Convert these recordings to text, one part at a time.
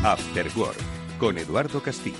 After Work, con Eduardo Castillo.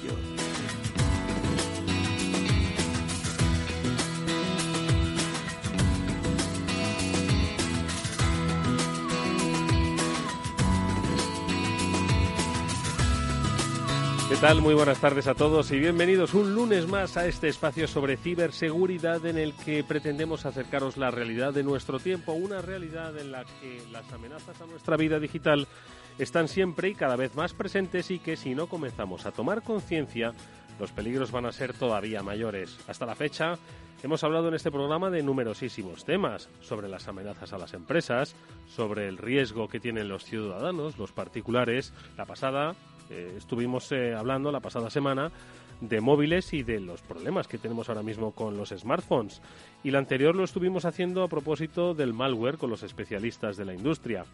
¿Qué tal? Muy buenas tardes a todos y bienvenidos un lunes más a este espacio sobre ciberseguridad en el que pretendemos acercaros la realidad de nuestro tiempo, una realidad en la que las amenazas a nuestra vida digital están siempre y cada vez más presentes y que si no comenzamos a tomar conciencia, los peligros van a ser todavía mayores. Hasta la fecha hemos hablado en este programa de numerosísimos temas, sobre las amenazas a las empresas, sobre el riesgo que tienen los ciudadanos, los particulares. Estuvimos hablando la pasada semana de móviles y de los problemas que tenemos ahora mismo con los smartphones. Y la anterior lo estuvimos haciendo a propósito del malware con los especialistas de la industria.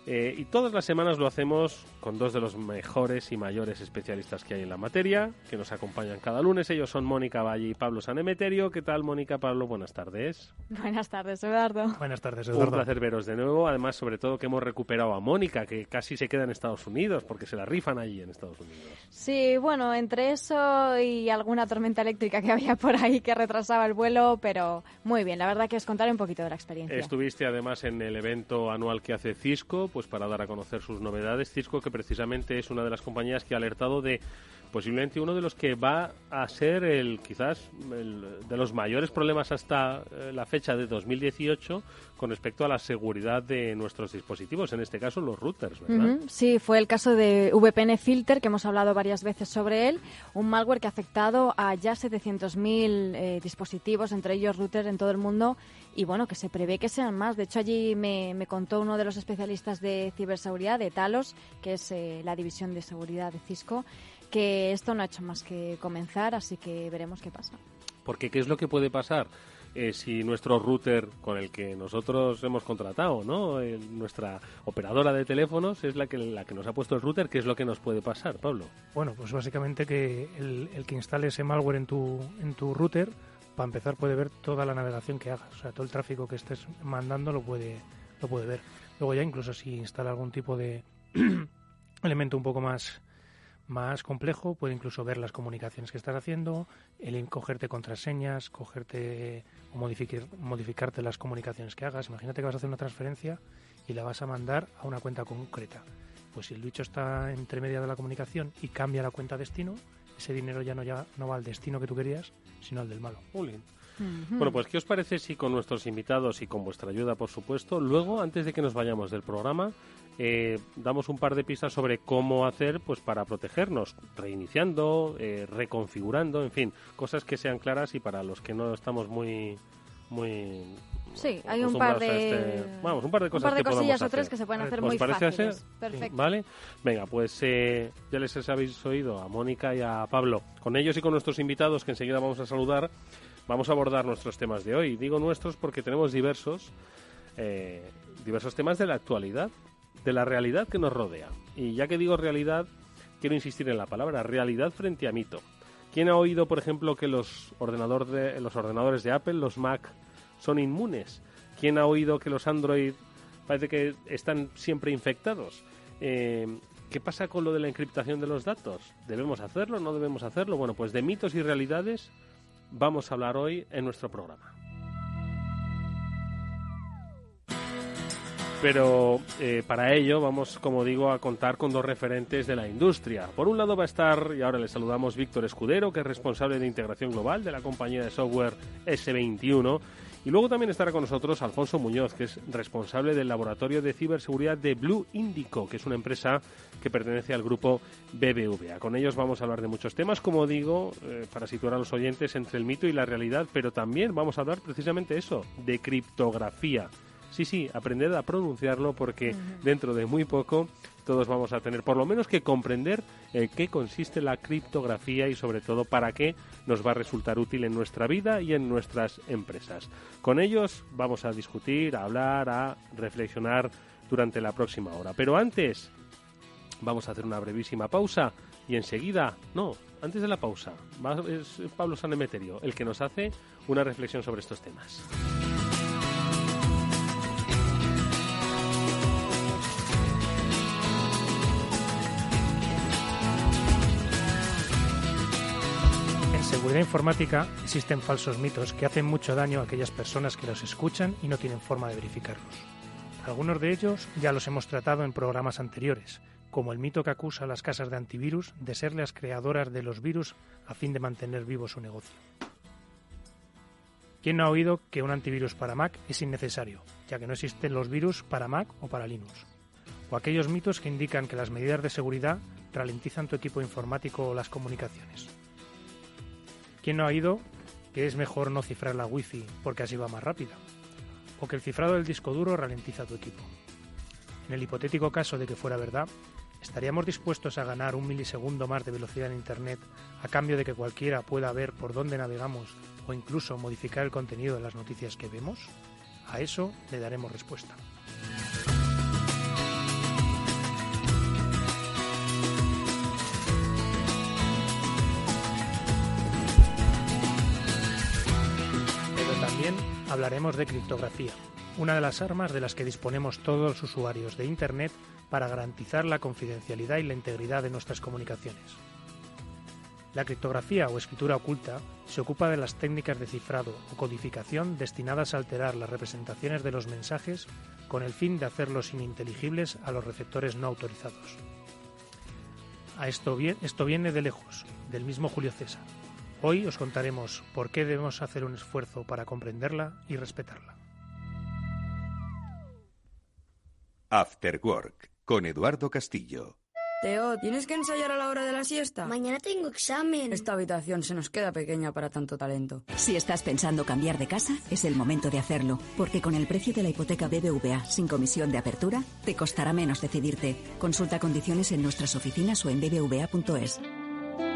Y todas las semanas lo hacemos con dos de los mejores y mayores especialistas que hay en la materia, que nos acompañan cada lunes. Ellos son Mónica Valle y Pablo Sanemeterio. ¿Qué tal, Mónica, Pablo? Buenas tardes. Buenas tardes, Eduardo. Buenas tardes, Eduardo. Un placer veros de nuevo. Además, sobre todo, que hemos recuperado a Mónica, que casi se queda en Estados Unidos, porque se la rifan allí en Estados Unidos. Sí, bueno, entre eso y alguna tormenta eléctrica que había por ahí que retrasaba el vuelo, pero muy bien. La verdad que os contaré un poquito de la experiencia. Estuviste, además, en el evento anual que hace Cisco, pues para dar a conocer sus novedades. Cisco, que precisamente es una de las compañías que ha alertado de posiblemente uno de los que va a ser quizás de los mayores problemas hasta la fecha de 2018 con respecto a la seguridad de nuestros dispositivos, en este caso los routers, ¿verdad? Sí, fue el caso de VPN Filter, que hemos hablado varias veces sobre él, un malware que ha afectado a ya 700.000 dispositivos, entre ellos routers en todo el mundo, y bueno, que se prevé que sean más. De hecho, allí me contó uno de los especialistas de ciberseguridad, de Talos, que es la división de seguridad de Cisco, que esto no ha hecho más que comenzar, así que veremos qué pasa. Porque ¿qué es lo que puede pasar si nuestro router con el que nosotros hemos contratado, ¿no? Nuestra operadora de teléfonos es la que nos ha puesto el router? ¿Qué es lo que nos puede pasar, Pablo? Bueno, pues básicamente que el que instale ese malware en tu router, para empezar, puede ver toda la navegación que hagas, o sea, todo el tráfico que estés mandando lo puede ver. Luego ya incluso si instala algún tipo de elemento un poco más complejo, puede incluso ver las comunicaciones que estás haciendo, cogerte contraseñas, o modificarte las comunicaciones que hagas. Imagínate que vas a hacer una transferencia y la vas a mandar a una cuenta concreta. Pues si el bicho está entre media de la comunicación y cambia la cuenta destino, ese dinero ya no va al destino que tú querías, sino al del malo. Bueno, pues ¿qué os parece si con nuestros invitados y con vuestra ayuda, por supuesto, luego, antes de que nos vayamos del programa, damos un par de pistas sobre cómo hacer pues para protegernos, reiniciando, reconfigurando, en fin, cosas que sean claras y para los que no estamos muy sí, hay un par de cosas que podamos hacer. O tres que se pueden hacer muy parece fáciles. Hacer? Perfecto. ¿Vale? Venga, pues ya les habéis oído a Mónica y a Pablo. Con ellos y con nuestros invitados, que enseguida vamos a saludar, vamos a abordar nuestros temas de hoy. Digo nuestros porque tenemos diversos temas de la actualidad, de la realidad que nos rodea. Y ya que digo realidad, quiero insistir en la palabra realidad frente a mito. ¿Quién ha oído, por ejemplo, que los ordenadores de Apple, los Mac, son inmunes? ¿Quién ha oído que los Android parece que están siempre infectados? ¿Qué pasa con lo de la encriptación de los datos? ¿Debemos hacerlo? ¿No debemos hacerlo? Bueno, pues de mitos y realidades vamos a hablar hoy en nuestro programa. Pero para ello vamos, como digo, a contar con dos referentes de la industria. Por un lado va a estar, y ahora le saludamos, Víctor Escudero, que es responsable de integración global de la compañía de software S21. Y luego también estará con nosotros Alfonso Muñoz, que es responsable del laboratorio de ciberseguridad de Blue Indico, que es una empresa que pertenece al grupo BBVA. Con ellos vamos a hablar de muchos temas, como digo, para situar a los oyentes entre el mito y la realidad, pero también vamos a hablar precisamente eso, de criptografía. Sí, aprended a pronunciarlo porque dentro de muy poco todos vamos a tener por lo menos que comprender qué consiste la criptografía y sobre todo para qué nos va a resultar útil en nuestra vida y en nuestras empresas. Con ellos vamos a discutir, a hablar, a reflexionar durante la próxima hora. Pero antes vamos a hacer una brevísima pausa y enseguida, antes de la pausa, es Pablo Sanemeterio el que nos hace una reflexión sobre estos temas. seguridad informática existen falsos mitos que hacen mucho daño a aquellas personas que los escuchan y no tienen forma de verificarlos. Algunos de ellos ya los hemos tratado en programas anteriores, como el mito que acusa a las casas de antivirus de ser las creadoras de los virus a fin de mantener vivo su negocio. ¿Quién no ha oído que un antivirus para Mac es innecesario, ya que no existen los virus para Mac o para Linux? O aquellos mitos que indican que las medidas de seguridad ralentizan tu equipo informático o las comunicaciones. ¿Quién no ha oído que es mejor no cifrar la Wi-Fi porque así va más rápida? O que el cifrado del disco duro ralentiza tu equipo. En el hipotético caso de que fuera verdad, ¿estaríamos dispuestos a ganar 1 milisegundo más de velocidad en Internet a cambio de que cualquiera pueda ver por dónde navegamos o incluso modificar el contenido de las noticias que vemos? A eso le daremos respuesta. También hablaremos de criptografía, una de las armas de las que disponemos todos los usuarios de Internet para garantizar la confidencialidad y la integridad de nuestras comunicaciones. La criptografía o escritura oculta se ocupa de las técnicas de cifrado o codificación destinadas a alterar las representaciones de los mensajes con el fin de hacerlos ininteligibles a los receptores no autorizados. Esto viene de lejos, del mismo Julio César. Hoy os contaremos por qué debemos hacer un esfuerzo para comprenderla y respetarla. After Work, con Eduardo Castillo. Teo, ¿tienes que ensayar a la hora de la siesta? Mañana tengo examen. Esta habitación se nos queda pequeña para tanto talento. Si estás pensando cambiar de casa, es el momento de hacerlo, porque con el precio de la hipoteca BBVA sin comisión de apertura, te costará menos decidirte. Consulta condiciones en nuestras oficinas o en bbva.es.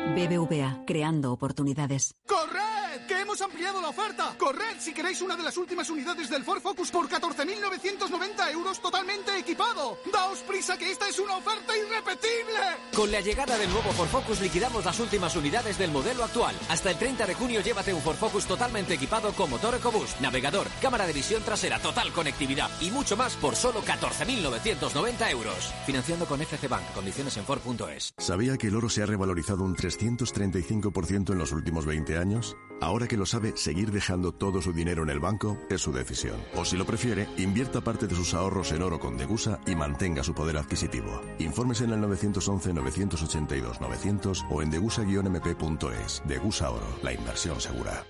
BBVA, creando oportunidades. ¡Corred! ¡Que hemos ampliado la oferta! ¡Corred si queréis una de las últimas unidades del Ford Focus por 14.990 euros totalmente equipado! ¡Daos prisa que esta es una oferta irrepetible! Con la llegada del nuevo Ford Focus liquidamos las últimas unidades del modelo actual. Hasta el 30 de junio llévate un Ford Focus totalmente equipado con motor EcoBoost, navegador, cámara de visión trasera, total conectividad y mucho más por solo 14.990 euros. Financiando con FC Bank. Condiciones en Ford.es. ¿Sabía que el oro se ha revalorizado un 335% en los últimos 20 años? Ahora que lo sabe, seguir dejando todo su dinero en el banco es su decisión. O si lo prefiere, invierta parte de sus ahorros en oro con Degusa y mantenga su poder adquisitivo. Infórmese en el 911-982-900 o en degusa-mp.es. Degusa Oro, la inversión segura.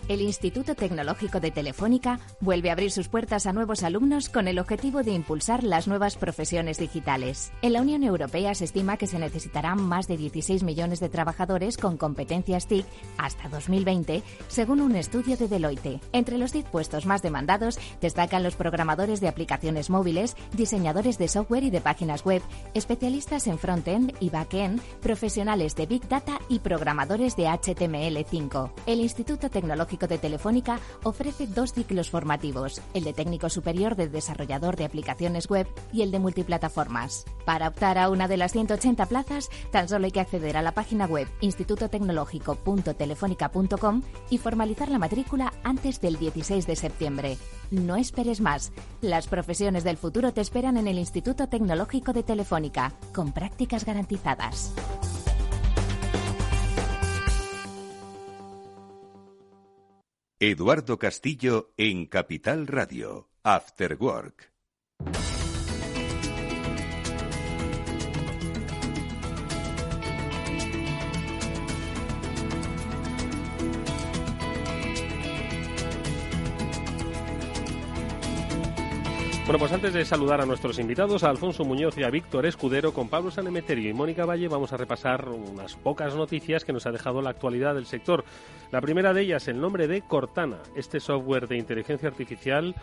El Instituto Tecnológico de Telefónica vuelve a abrir sus puertas a nuevos alumnos con el objetivo de impulsar las nuevas profesiones digitales. En la Unión Europea se estima que se necesitarán más de 16 millones de trabajadores con competencias TIC hasta 2020, según un estudio de Deloitte. Entre los 10 puestos más demandados destacan los programadores de aplicaciones móviles, diseñadores de software y de páginas web, especialistas en front-end y back-end, profesionales de Big Data y programadores de HTML5. El Instituto Tecnológico de Telefónica ofrece 2 ciclos formativos, el de técnico superior de desarrollador de aplicaciones web y el de multiplataformas. Para optar a una de las 180 plazas, tan solo hay que acceder a la página web institutotecnologico.telefónica.com y formalizar la matrícula antes del 16 de septiembre. No esperes más. Las profesiones del futuro te esperan en el Instituto Tecnológico de Telefónica, con prácticas garantizadas. Eduardo Castillo en Capital Radio. After Work. Bueno, pues antes de saludar a nuestros invitados, a Alfonso Muñoz y a Víctor Escudero, con Pablo Sanemeterio y Mónica Valle, vamos a repasar unas pocas noticias que nos ha dejado la actualidad del sector. La primera de ellas, el nombre de Cortana, este software de inteligencia artificial,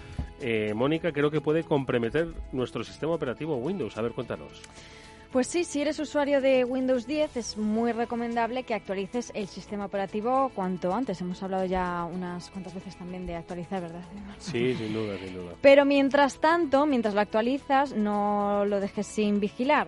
Mónica, creo que puede comprometer nuestro sistema operativo Windows. A ver, cuéntanos. Pues sí, si eres usuario de Windows 10 es muy recomendable que actualices el sistema operativo cuanto antes. Hemos hablado ya unas cuantas veces también de actualizar, ¿verdad? Sí, sin duda, sin duda. Pero mientras tanto, mientras lo actualizas, no lo dejes sin vigilar.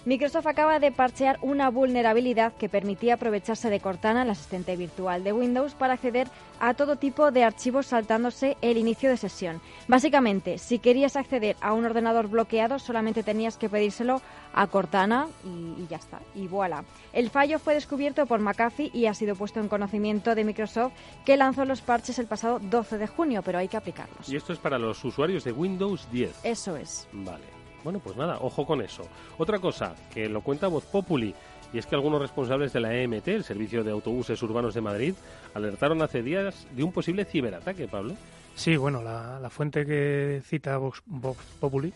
Microsoft acaba de parchear una vulnerabilidad que permitía aprovecharse de Cortana, el asistente virtual de Windows, para acceder a todo tipo de archivos saltándose el inicio de sesión. Básicamente, si querías acceder a un ordenador bloqueado, solamente tenías que pedírselo a Cortana y ya está. Y voilà. El fallo fue descubierto por McAfee y ha sido puesto en conocimiento de Microsoft, que lanzó los parches el pasado 12 de junio, pero hay que aplicarlos. Y esto es para los usuarios de Windows 10. Eso es. Vale. Bueno, pues nada, ojo con eso. Otra cosa, que lo cuenta Voz Populi, y es que algunos responsables de la EMT, el Servicio de Autobuses Urbanos de Madrid, alertaron hace días de un posible ciberataque, Pablo. Sí, bueno, la fuente que cita Vox Populi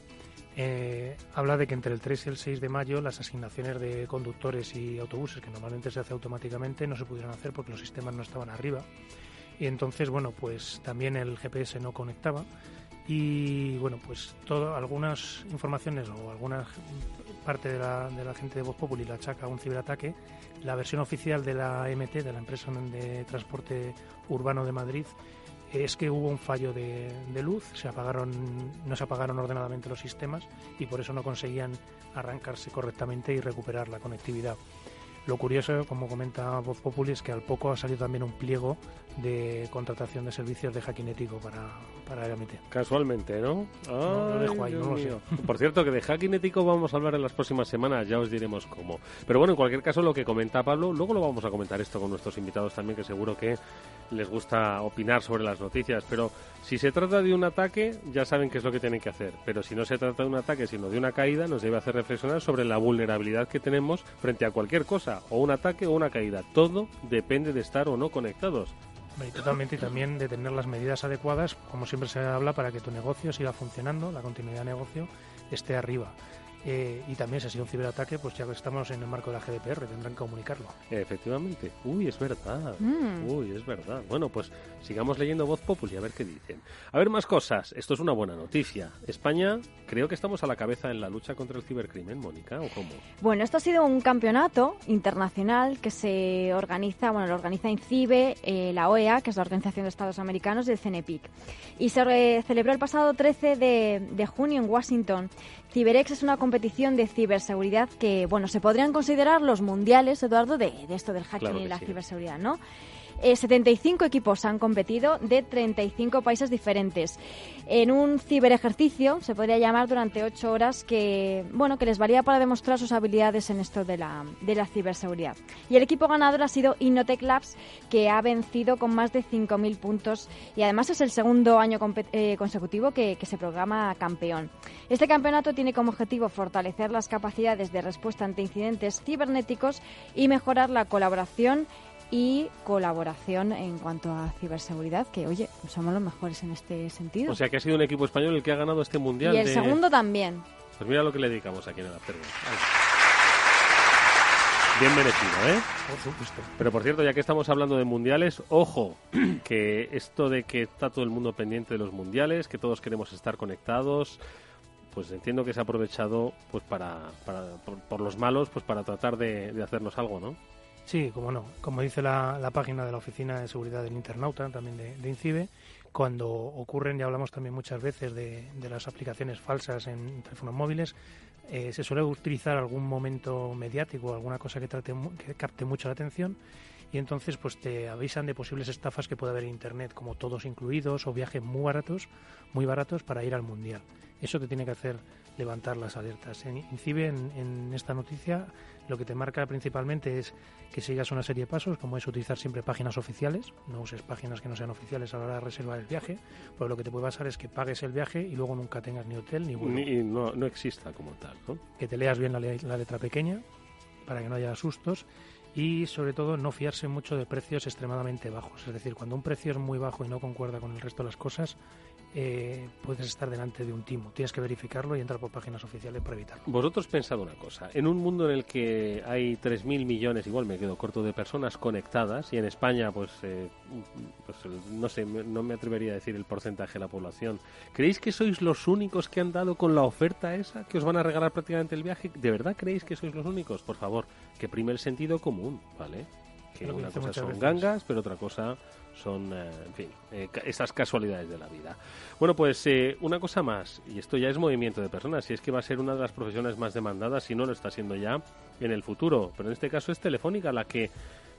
habla de que entre el 3 y el 6 de mayo las asignaciones de conductores y autobuses, que normalmente se hace automáticamente, no se pudieron hacer porque los sistemas no estaban arriba. Y entonces, bueno, pues también el GPS no conectaba. Y bueno, pues algunas informaciones o alguna parte de la gente de Voz Populi la achaca a un ciberataque. La versión oficial de la EMT, de la empresa de transporte urbano de Madrid, es que hubo un fallo de luz, no se apagaron ordenadamente los sistemas y por eso no conseguían arrancarse correctamente y recuperar la conectividad. Lo curioso, como comenta Voz Populi, es que al poco ha salido también un pliego de contratación de servicios de hacking ético para EMT. Casualmente, ¿no? No, lo dejo ahí, no lo sé. Por cierto, que de hacking ético vamos a hablar en las próximas semanas, ya os diremos cómo. Pero bueno, en cualquier caso, lo que comenta Pablo, luego lo vamos a comentar esto con nuestros invitados también, que seguro que les gusta opinar sobre las noticias. Pero si se trata de un ataque, ya saben qué es lo que tienen que hacer. Pero si no se trata de un ataque, sino de una caída, nos debe hacer reflexionar sobre la vulnerabilidad que tenemos frente a cualquier cosa, o un ataque o una caída. Todo depende de estar o no conectados. Totalmente, y también de tener las medidas adecuadas, como siempre se habla, para que tu negocio siga funcionando, la continuidad de negocio esté arriba. Y también, si ha sido un ciberataque, pues ya que estamos en el marco de la GDPR, tendrán que comunicarlo. Efectivamente. Uy, es verdad. Uy, es verdad. Bueno, pues sigamos leyendo Voz Populi, a ver qué dicen. A ver, más cosas. Esto es una buena noticia. España, creo que estamos a la cabeza en la lucha contra el cibercrimen, Mónica, ¿o cómo? Bueno, esto ha sido un campeonato internacional que lo organiza INCIBE, la OEA, que es la Organización de Estados Americanos, y el CNPIC. Y se celebró el pasado 13 de junio en Washington. CyberX es una competición de ciberseguridad que, bueno, se podrían considerar los mundiales, Eduardo, de esto del hacking y la ciberseguridad, ¿no? 75 equipos han competido de 35 países diferentes en un ciberejercicio, se podría llamar, durante 8 horas que les valía para demostrar sus habilidades en esto de la ciberseguridad. Y el equipo ganador ha sido Innotech Labs, que ha vencido con más de 5.000 puntos y además es el segundo año consecutivo que se programa campeón. Este campeonato tiene como objetivo fortalecer las capacidades de respuesta ante incidentes cibernéticos y mejorar la colaboración en cuanto a ciberseguridad, que, oye, somos los mejores en este sentido. O sea, que ha sido un equipo español el que ha ganado este mundial. Y el segundo también. Pues mira lo que le dedicamos aquí en el Afterworld. Bien merecido, ¿eh? Por supuesto. Pero por cierto, ya que estamos hablando de mundiales, ojo, que esto de que está todo el mundo pendiente de los mundiales, que todos queremos estar conectados, pues entiendo que se ha aprovechado pues por los malos, pues para tratar de hacernos algo, ¿no? Sí, como no. Como dice la página de la Oficina de Seguridad del Internauta, también de INCIBE, cuando ocurren, ya hablamos también muchas veces de las aplicaciones falsas en teléfonos móviles, se suele utilizar algún momento mediático, alguna cosa que capte mucho la atención, y entonces pues te avisan de posibles estafas que puede haber en Internet, como todos incluidos, o viajes muy baratos para ir al Mundial. Eso te tiene que hacer levantar las alertas. En INCIBE, en esta noticia, lo que te marca principalmente es que sigas una serie de pasos, como es utilizar siempre páginas oficiales, no uses páginas que no sean oficiales a la hora de reservar el viaje, pues lo que te puede pasar es que pagues el viaje y luego nunca tengas ni hotel ni vuelo. Y no exista como tal, ¿no? Que te leas bien la letra pequeña para que no haya sustos, y sobre todo no fiarse mucho de precios extremadamente bajos. Es decir, cuando un precio es muy bajo y no concuerda con el resto de las cosas, puedes estar delante de un timo. Tienes que verificarlo y entrar por páginas oficiales para evitarlo. Vosotros pensad una cosa, en un mundo en el que hay 3.000 millones, igual me quedo corto, de personas conectadas, y en España no sé, no me atrevería a decir el porcentaje de la población, ¿creéis que sois los únicos que han dado con la oferta esa, que os van a regalar prácticamente el viaje? ¿De verdad creéis que sois los únicos? Por favor, que prime el sentido común, ¿vale? que Lo que una dice cosa muchas son veces. gangas, pero otra cosa son, en fin, esas casualidades de la vida. Bueno, pues una cosa más, y esto ya es movimiento de personas, y es que va a ser una de las profesiones más demandadas, si no lo está siendo ya, en el futuro. Pero en este caso es Telefónica la que,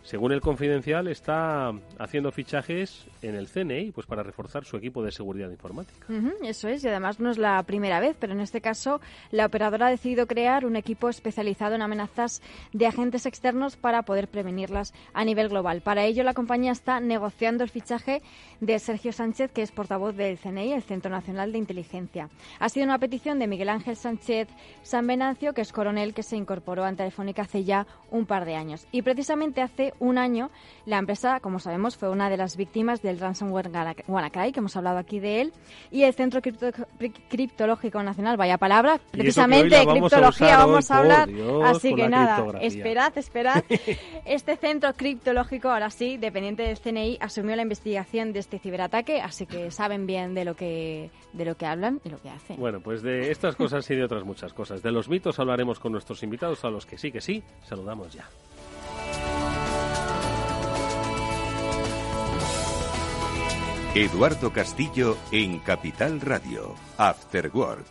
según el Confidencial, está haciendo fichajes en el CNI pues para reforzar su equipo de seguridad informática. Eso es, y además no es la primera vez, pero en este caso la operadora ha decidido crear un equipo especializado en amenazas de agentes externos para poder prevenirlas a nivel global. Para ello, la compañía está negociando el fichaje de Sergio Sánchez, que es portavoz del CNI, el Centro Nacional de Inteligencia. Ha sido una petición de Miguel Ángel Sánchez San Venancio, que es coronel que se incorporó a Telefónica hace ya un par de años. Y precisamente hace un año, la empresa, como sabemos, fue una de las víctimas del ransomware WannaCry, que hemos hablado aquí de él, y el Centro Criptológico Nacional, vaya palabra, precisamente de criptología vamos a hablar, así que nada, esperad. Este Centro Criptológico, ahora sí, dependiente del CNI, asumió la investigación de este ciberataque, así que saben bien de lo que hablan y lo que hacen. Bueno, pues de estas cosas y de otras muchas cosas. De los mitos hablaremos con nuestros invitados, a los que sí, saludamos ya. Eduardo Castillo en Capital Radio, After Work.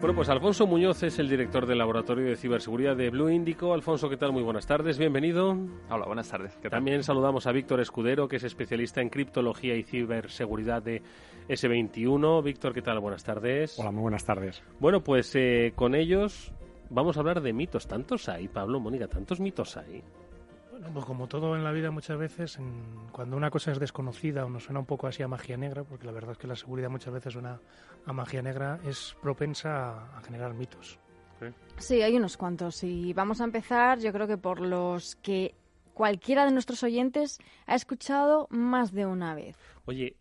Bueno, pues Alfonso Muñoz es el director del Laboratorio de Ciberseguridad de Blue Indico. Alfonso, ¿qué tal? Muy buenas tardes, bienvenido. Hola, buenas tardes. ¿Qué tal? También saludamos a Víctor Escudero, que es especialista en criptología y ciberseguridad de S21. Víctor, ¿qué tal? Buenas tardes. Hola, muy buenas tardes. Bueno, pues con ellos vamos a hablar de mitos. ¿Tantos hay, Pablo, Mónica? ¿Tantos mitos hay? Bueno, pues como todo en la vida muchas veces, cuando una cosa es desconocida o nos suena un poco así a magia negra, porque la verdad es que la seguridad muchas veces suena a magia negra, es propensa a generar mitos. Sí, hay unos cuantos y vamos a empezar yo creo que por los que cualquiera de nuestros oyentes ha escuchado más de una vez. Oye,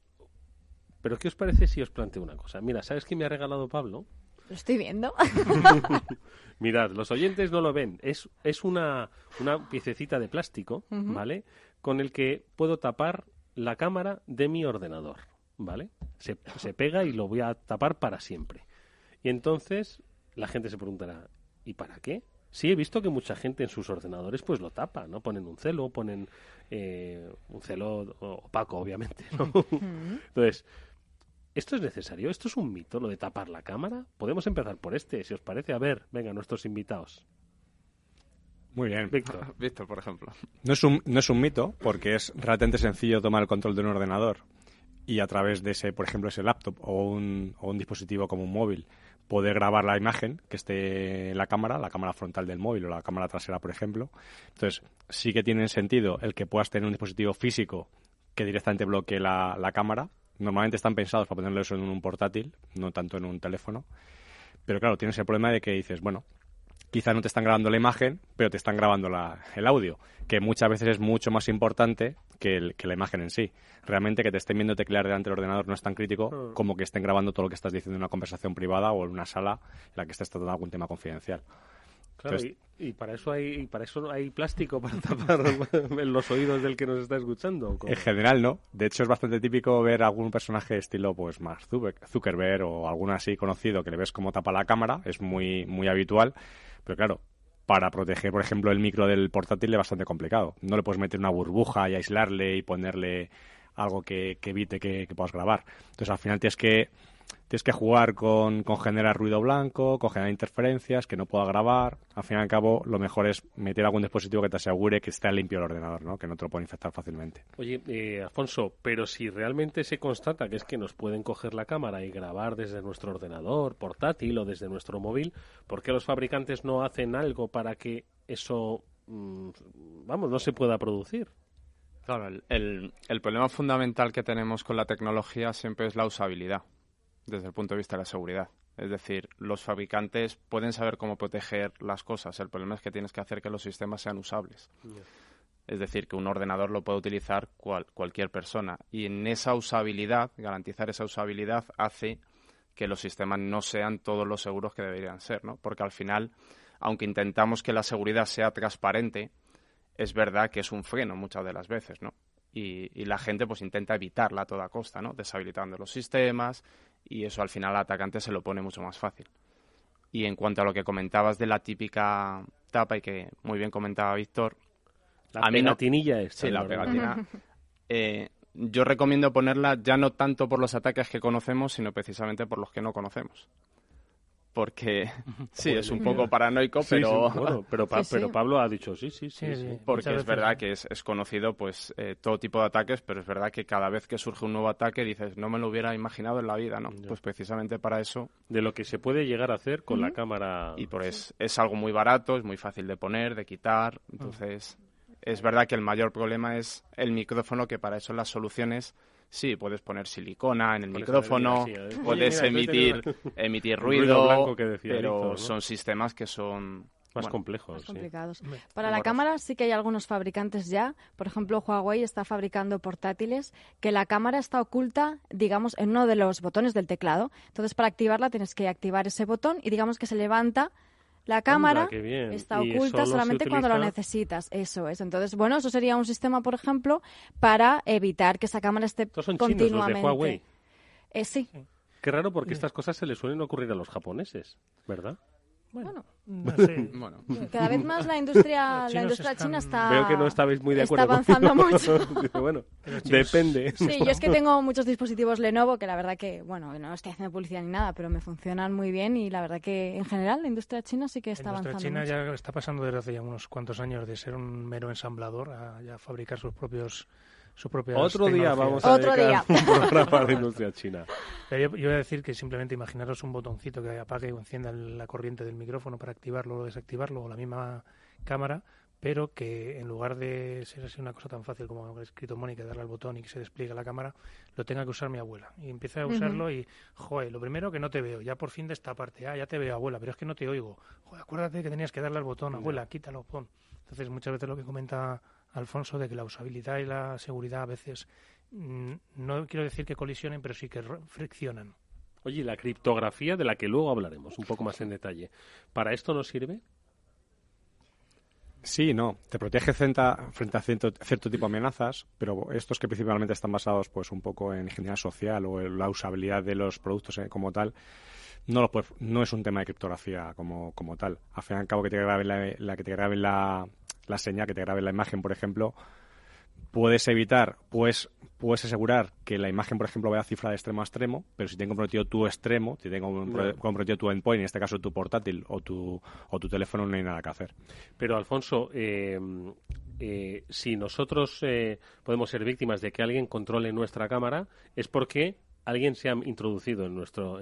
¿pero qué os parece si os planteo una cosa? Mira, ¿sabes qué me ha regalado Pablo? Lo estoy viendo. Mirad, los oyentes no lo ven. Es una piececita de plástico, ¿vale? Con el que puedo tapar la cámara de mi ordenador, ¿vale? Se pega y lo voy a tapar para siempre. Y entonces la gente se preguntará, ¿y para qué? Sí, he visto que mucha gente en sus ordenadores pues lo tapa, ¿no? Ponen un celo, ponen un celo opaco, obviamente, ¿no? Entonces, ¿esto es necesario? ¿Esto es un mito, lo de tapar la cámara? Podemos empezar por si os parece. A ver, venga, nuestros invitados. Muy bien. Víctor, por ejemplo. No es un mito, porque es relativamente sencillo tomar el control de un ordenador y a través de ese, por ejemplo, ese laptop o un dispositivo como un móvil, poder grabar la imagen que esté en la cámara frontal del móvil o la cámara trasera, por ejemplo. Entonces, sí que tiene sentido el que puedas tener un dispositivo físico que directamente bloquee la cámara. Normalmente están pensados para ponerlo eso en un portátil, no tanto en un teléfono. Pero claro, tienes el problema de que dices, bueno, quizá no te están grabando la imagen, pero te están grabando el audio, que muchas veces es mucho más importante que la imagen en sí. Realmente que te estén viendo teclear delante del ordenador no es tan crítico como que estén grabando todo lo que estás diciendo en una conversación privada o en una sala en la que estés tratando algún tema confidencial. Claro, entonces, y para eso hay plástico para tapar los oídos del que nos está escuchando. En general no. De hecho es bastante típico ver algún personaje estilo pues Mark Zuckerberg o alguno así conocido que le ves cómo tapa la cámara, es muy muy habitual, pero claro, para proteger por ejemplo el micro del portátil es bastante complicado. No le puedes meter una burbuja y aislarle y ponerle algo que evite que puedas grabar. Entonces al final tienes que jugar con generar ruido blanco, con generar interferencias, que no pueda grabar. Al fin y al cabo, lo mejor es meter algún dispositivo que te asegure que esté limpio el ordenador, ¿no? Que no te lo pueden infectar fácilmente. Oye, Alfonso, pero si realmente se constata que es que nos pueden coger la cámara y grabar desde nuestro ordenador portátil o desde nuestro móvil, ¿por qué los fabricantes no hacen algo para que eso, no se pueda producir? Claro, el problema fundamental que tenemos con la tecnología siempre es la usabilidad, desde el punto de vista de la seguridad. Es decir, los fabricantes pueden saber cómo proteger las cosas. El problema es que tienes que hacer que los sistemas sean usables. Es decir, que un ordenador lo puede utilizar cualquier persona. Y en esa usabilidad, garantizar esa usabilidad hace que los sistemas no sean todos los seguros que deberían ser, ¿no? Porque al final, aunque intentamos que la seguridad sea transparente, es verdad que es un freno muchas de las veces, ¿no? Y la gente pues intenta evitarla a toda costa, ¿no? Deshabilitando los sistemas, y eso al final al atacante se lo pone mucho más fácil. Y en cuanto a lo que comentabas de la típica tapa, y que muy bien comentaba Víctor... La pegatinilla esta. Sí, la pegatina. Yo recomiendo ponerla ya no tanto por los ataques que conocemos, sino precisamente por los que no conocemos. Porque sí, es un poco paranoico, pero... Sí, bueno, pero Pablo ha dicho sí. Porque es verdad que es conocido pues todo tipo de ataques, pero es verdad que cada vez que surge un nuevo ataque dices, no me lo hubiera imaginado en la vida, ¿no? Pues precisamente para eso... De lo que se puede llegar a hacer con la cámara... Y pues es algo muy barato, es muy fácil de poner, de quitar, entonces... Es verdad que el mayor problema es el micrófono, que para eso las soluciones, sí, puedes poner silicona en el micrófono, puedes emitir ruido blanco que decía pero Víctor, ¿no? Son sistemas que son... Más complejos. Más complicados. Para la cámara sí que hay algunos fabricantes ya. Por ejemplo, Huawei está fabricando portátiles que la cámara está oculta, digamos, en uno de los botones del teclado. Entonces, para activarla tienes que activar ese botón y digamos que se levanta. La cámara está oculta solamente cuando lo necesitas. Eso es. Entonces, bueno, eso sería un sistema, por ejemplo, para evitar que esa cámara esté continuamente. Chinos, los de Huawei. Sí. Qué raro, porque estas cosas se les suelen ocurrir a los japoneses, ¿verdad? Bueno, no sé. Cada vez más la industria china está... Veo que no estabais muy de acuerdo. Está avanzando mucho. Bueno, depende. Sí, yo es que tengo muchos dispositivos Lenovo que la verdad que, bueno, no estoy haciendo publicidad ni nada, pero me funcionan muy bien y la verdad que en general la industria china sí que está avanzando mucho. La industria china ya está pasando desde hace ya unos cuantos años de ser un mero ensamblador a ya fabricar sus propias Otro día vamos a dedicar un programa de industria china. Pero yo voy a decir que simplemente imaginaros un botoncito que apague o encienda la corriente del micrófono para activarlo o desactivarlo, o la misma cámara, pero que en lugar de ser así una cosa tan fácil como ha escrito Mónica, darle al botón y que se despliegue la cámara, lo tenga que usar mi abuela. Y empieza a usarlo y, joder, lo primero que no te veo, ya por fin de esta parte, ya te veo, abuela, pero es que no te oigo. Joder, acuérdate que tenías que darle al botón, abuela, quítalo, pon. Entonces, muchas veces lo que comenta Alfonso, de que la usabilidad y la seguridad a veces, no quiero decir que colisionen, pero sí que friccionan. Oye, la criptografía, de la que luego hablaremos un poco más en detalle, ¿para esto nos sirve? Sí, no. Te protege frente a cierto tipo de amenazas, pero estos que principalmente están basados pues un poco en ingeniería social o en la usabilidad de los productos como tal, no es un tema de criptografía como tal. Al fin y al cabo, que te graben la señal, que te grabe la imagen, por ejemplo, puedes asegurar que la imagen, por ejemplo, vaya cifrada de extremo a extremo, pero si tengo comprometido tu extremo, si tengo comprometido tu endpoint, en este caso tu portátil o tu teléfono, no hay nada que hacer. Pero, Alfonso, si nosotros podemos ser víctimas de que alguien controle nuestra cámara, es porque alguien se ha introducido en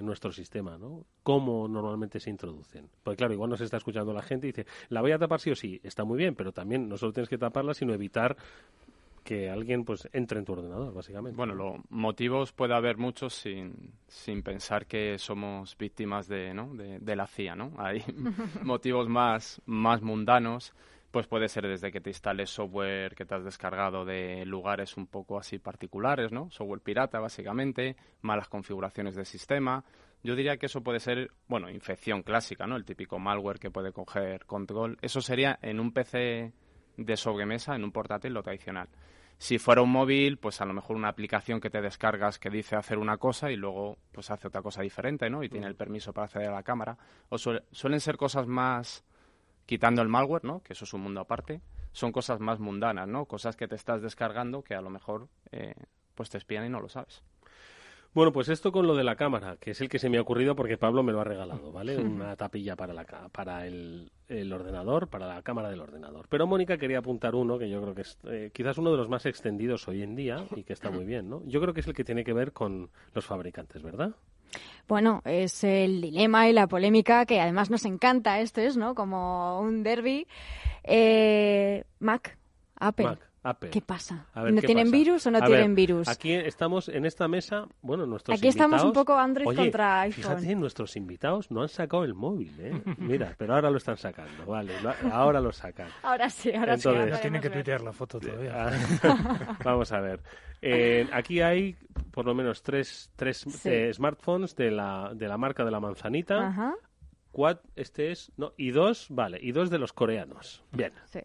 nuestro sistema, ¿no? ¿Cómo normalmente se introducen? Porque claro, igual nos está escuchando la gente y dice, la voy a tapar sí o sí, está muy bien, pero también no solo tienes que taparla, sino evitar que alguien pues entre en tu ordenador, básicamente. Bueno, los motivos puede haber muchos sin pensar que somos víctimas de la CIA, ¿no? Hay motivos más mundanos. Pues puede ser desde que te instales software que te has descargado de lugares un poco así particulares, ¿no? Software pirata, básicamente, malas configuraciones del sistema. Yo diría que eso puede ser, bueno, infección clásica, ¿no? El típico malware que puede coger control. Eso sería en un PC de sobremesa, en un portátil, lo tradicional. Si fuera un móvil, pues a lo mejor una aplicación que te descargas que dice hacer una cosa y luego pues hace otra cosa diferente, ¿no? Y tiene el permiso para acceder a la cámara. O suelen ser cosas más... Quitando el malware, ¿no? Que eso es un mundo aparte, son cosas más mundanas, ¿no? Cosas que te estás descargando que a lo mejor pues te espían y no lo sabes. Bueno, pues esto con lo de la cámara, que es el que se me ha ocurrido porque Pablo me lo ha regalado, ¿vale? Una tapilla para el ordenador, para la cámara del ordenador. Pero Mónica quería apuntar uno que yo creo que es quizás uno de los más extendidos hoy en día y que está muy bien, ¿no? Yo creo que es el que tiene que ver con los fabricantes, ¿verdad? Bueno, es el dilema y la polémica que además nos encanta. Esto es, ¿no? Como un derbi. Apple. ¿Qué pasa? ¿No tienen virus o no tienen virus? Aquí estamos en esta mesa, bueno, nuestros aquí invitados... estamos un poco Android contra iPhone. Fíjate, nuestros invitados no han sacado el móvil, ¿eh? Mira, pero ahora lo están sacando, vale, ahora lo sacan. Ahora sí. Entonces, no tienen que tuitear la foto todavía. Vamos a ver. Aquí hay por lo menos tres smartphones de la marca de la manzanita. Ajá. Y dos de los coreanos. Bien. Sí.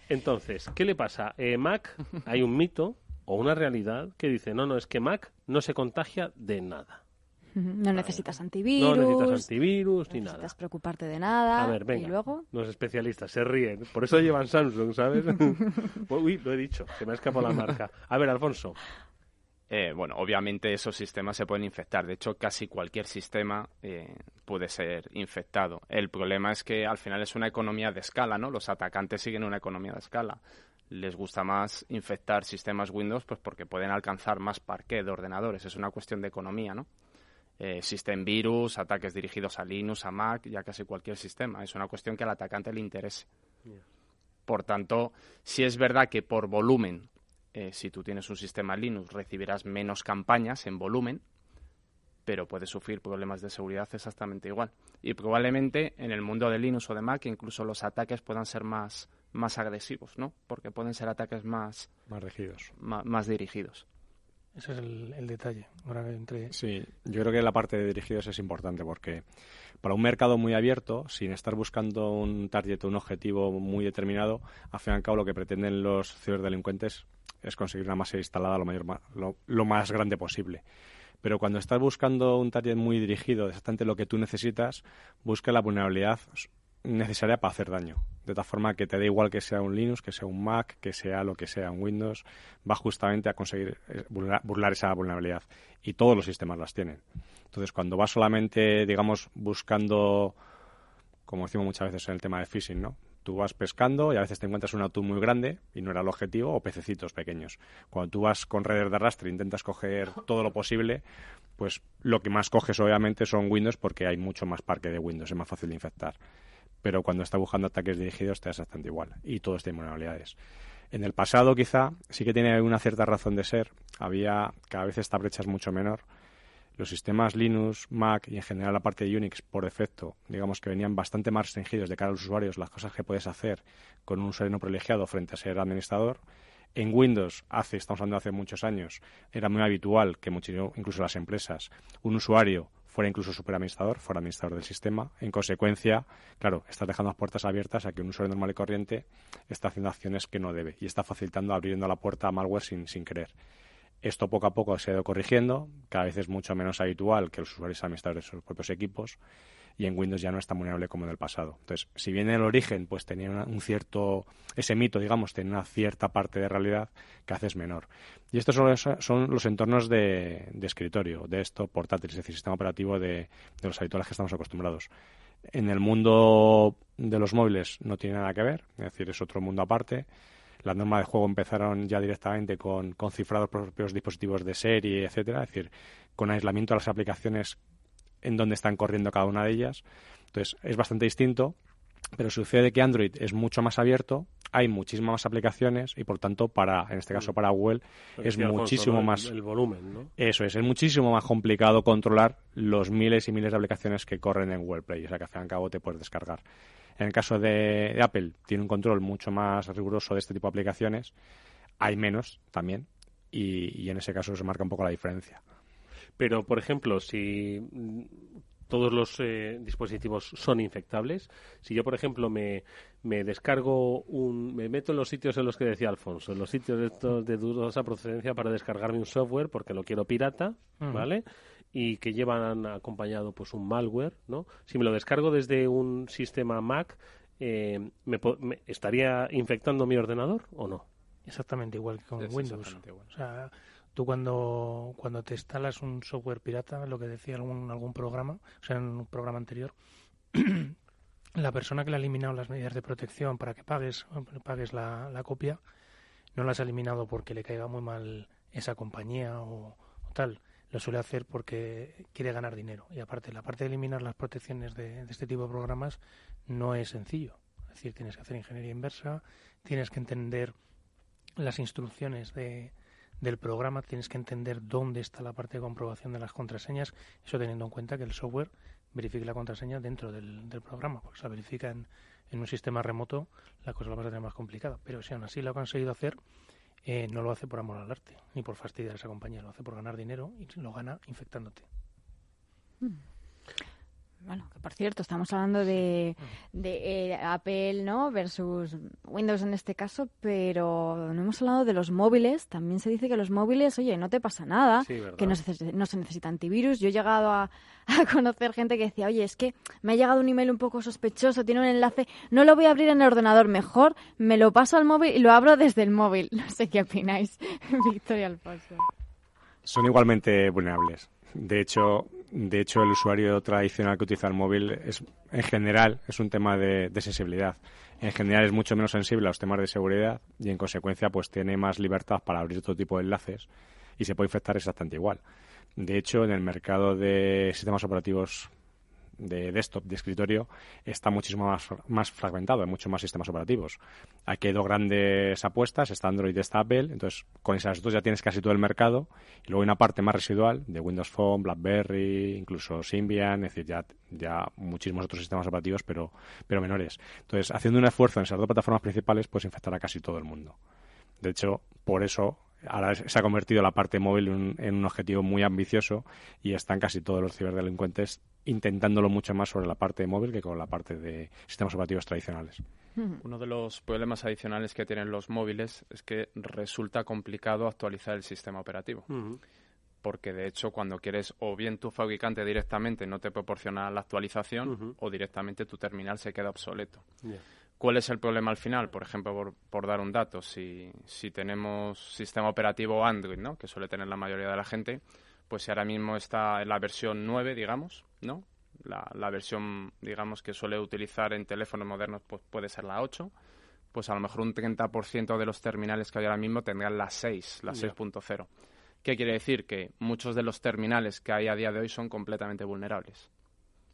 Entonces, ¿qué le pasa? Mac, hay un mito o una realidad que dice, no, es que Mac no se contagia de nada. No necesitas antivirus. No necesitas antivirus ni nada. No necesitas preocuparte de nada. A ver, venga, y luego... los especialistas se ríen. Por eso llevan Samsung, ¿sabes? Uy, lo he dicho, se me ha escapado la marca. A ver, Alfonso. Bueno, obviamente esos sistemas se pueden infectar. De hecho, casi cualquier sistema puede ser infectado. El problema es que al final es una economía de escala, ¿no? Los atacantes siguen una economía de escala. Les gusta más infectar sistemas Windows pues porque pueden alcanzar más parqué de ordenadores. Es una cuestión de economía, ¿no? Existen virus, ataques dirigidos a Linux, a Mac, ya casi cualquier sistema. Es una cuestión que al atacante le interese. Por tanto, sí es verdad que por volumen, si tú tienes un sistema Linux, recibirás menos campañas en volumen, pero puedes sufrir problemas de seguridad exactamente igual. Y probablemente en el mundo de Linux o de Mac incluso los ataques puedan ser más agresivos, ¿no? Porque pueden ser ataques más rígidos. Más dirigidos. Ese es el detalle. Ahora Sí, yo creo que la parte de dirigidos es importante porque para un mercado muy abierto, sin estar buscando un target, un objetivo muy determinado, al fin y al cabo lo que pretenden los ciberdelincuentes es conseguir una masa instalada lo más grande posible. Pero cuando estás buscando un target muy dirigido, exactamente lo que tú necesitas, busca la vulnerabilidad necesaria para hacer daño. De tal forma que te da igual que sea un Linux, que sea un Mac, que sea lo que sea un Windows, va justamente a conseguir burlar esa vulnerabilidad. Y todos los sistemas las tienen. Entonces, cuando vas solamente, digamos, buscando, como decimos muchas veces en el tema de phishing, ¿no? Tú vas pescando y a veces te encuentras un atún muy grande y no era el objetivo, o pececitos pequeños. Cuando tú vas con redes de arrastre e intentas coger todo lo posible, pues lo que más coges obviamente son Windows porque hay mucho más parque de Windows, es más fácil de infectar. Pero cuando estás buscando ataques dirigidos te da exactamente igual y todos tienen vulnerabilidades. En el pasado quizá sí que tiene una cierta razón de ser, cada vez esta brecha es mucho menor. Los sistemas Linux, Mac y en general la parte de Unix por defecto, digamos que venían bastante más restringidos de cara a los usuarios, las cosas que puedes hacer con un usuario no privilegiado frente a ser administrador. En Windows, estamos hablando de hace muchos años, era muy habitual que incluso las empresas, un usuario fuera incluso superadministrador, fuera administrador del sistema. En consecuencia, claro, estás dejando las puertas abiertas a que un usuario normal y corriente está haciendo acciones que no debe y está facilitando, abriendo la puerta a malware sin querer. Esto poco a poco se ha ido corrigiendo, cada vez es mucho menos habitual que los usuarios administradores de sus propios equipos y en Windows ya no es tan vulnerable como en el pasado. Entonces, si bien en el origen pues tenía ese mito, digamos, tenía una cierta parte de realidad, que hace es menor. Y estos son los entornos de escritorio, de esto portátil, es decir, sistema operativo de los habituales que estamos acostumbrados. En el mundo de los móviles no tiene nada que ver, es decir, es otro mundo aparte. Las normas de juego empezaron ya directamente con cifrados por los propios dispositivos de serie, etcétera, es decir, con aislamiento de las aplicaciones en donde están corriendo cada una de ellas. Entonces, es bastante distinto, pero sucede que Android es mucho más abierto, hay muchísimas más aplicaciones y, por tanto, en este caso para Google, es muchísimo Alfonso, más... El volumen, ¿no? Eso es muchísimo más complicado controlar los miles y miles de aplicaciones que corren en Google Play, o sea que al fin y al cabo te puedes descargar. En el caso de Apple, tiene un control mucho más riguroso de este tipo de aplicaciones, hay menos también, y en ese caso se marca un poco la diferencia. Pero, por ejemplo, si todos los dispositivos son infectables, si yo, por ejemplo, me descargo me meto en los sitios en los que decía Alfonso, en los sitios de dudosa procedencia para descargarme un software porque lo quiero pirata, ¿vale? Y que llevan acompañado pues un malware, ¿no? Si me lo descargo desde un sistema Mac, ¿me estaría infectando mi ordenador o no? Exactamente igual que con Windows. Igual. O sea, tú cuando te instalas un software pirata, lo que decía algún programa, o sea, en un programa anterior, la persona que le ha eliminado las medidas de protección para que pagues la copia, no las ha eliminado porque le caiga muy mal esa compañía o tal. Lo suele hacer porque quiere ganar dinero. Y aparte, la parte de eliminar las protecciones de este tipo de programas no es sencillo. Es decir, tienes que hacer ingeniería inversa, tienes que entender las instrucciones del programa, tienes que entender dónde está la parte de comprobación de las contraseñas, eso teniendo en cuenta que el software verifique la contraseña dentro del programa, porque si la verifica en un sistema remoto, la cosa la vas a tener más complicada. Pero si aún así lo ha conseguido hacer, no lo hace por amor al arte, ni por fastidiar a esa compañía, lo hace por ganar dinero y lo gana infectándote. bueno, que por cierto, estamos hablando de Apple, ¿no? Versus Windows en este caso, pero no hemos hablado de los móviles. También se dice que los móviles, oye, no te pasa nada, sí, que no se necesita antivirus. Yo he llegado a conocer gente que decía, oye, es que me ha llegado un email un poco sospechoso, tiene un enlace, no lo voy a abrir en el ordenador, mejor me lo paso al móvil y lo abro desde el móvil. No sé qué opináis, Victoria Alfonso. Son igualmente vulnerables. De hecho, el usuario tradicional que utiliza el móvil en general es un tema de sensibilidad. En general es mucho menos sensible a los temas de seguridad y, en consecuencia, pues tiene más libertad para abrir otro tipo de enlaces y se puede infectar exactamente igual. De hecho, en el mercado de sistemas operativos de desktop, de escritorio, está muchísimo más fragmentado, hay muchos más sistemas operativos. Aquí hay dos grandes apuestas, está Android y está Apple, entonces con esas dos ya tienes casi todo el mercado, y luego hay una parte más residual de Windows Phone, BlackBerry, incluso Symbian, es decir, ya muchísimos otros sistemas operativos, pero menores. Entonces, haciendo un esfuerzo en esas dos plataformas principales, puedes infectar a casi todo el mundo. De hecho, por eso ahora se ha convertido la parte móvil en un objetivo muy ambicioso y están casi todos los ciberdelincuentes intentándolo mucho más sobre la parte móvil que con la parte de sistemas operativos tradicionales. Uno de los problemas adicionales que tienen los móviles es que resulta complicado actualizar el sistema operativo. Porque, de hecho, cuando quieres, o bien tu fabricante directamente no te proporciona la actualización, o directamente tu terminal se queda obsoleto. ¿Cuál es el problema al final? Por ejemplo, por dar un dato, si tenemos sistema operativo Android, ¿no?, que suele tener la mayoría de la gente, pues si ahora mismo está en la versión 9, digamos, ¿no?, la versión, digamos, que suele utilizar en teléfonos modernos, pues puede ser la 8, pues a lo mejor un 30% de los terminales que hay ahora mismo tendrán la 6, la 6.0. ¿Qué quiere decir? Que muchos de los terminales que hay a día de hoy son completamente vulnerables.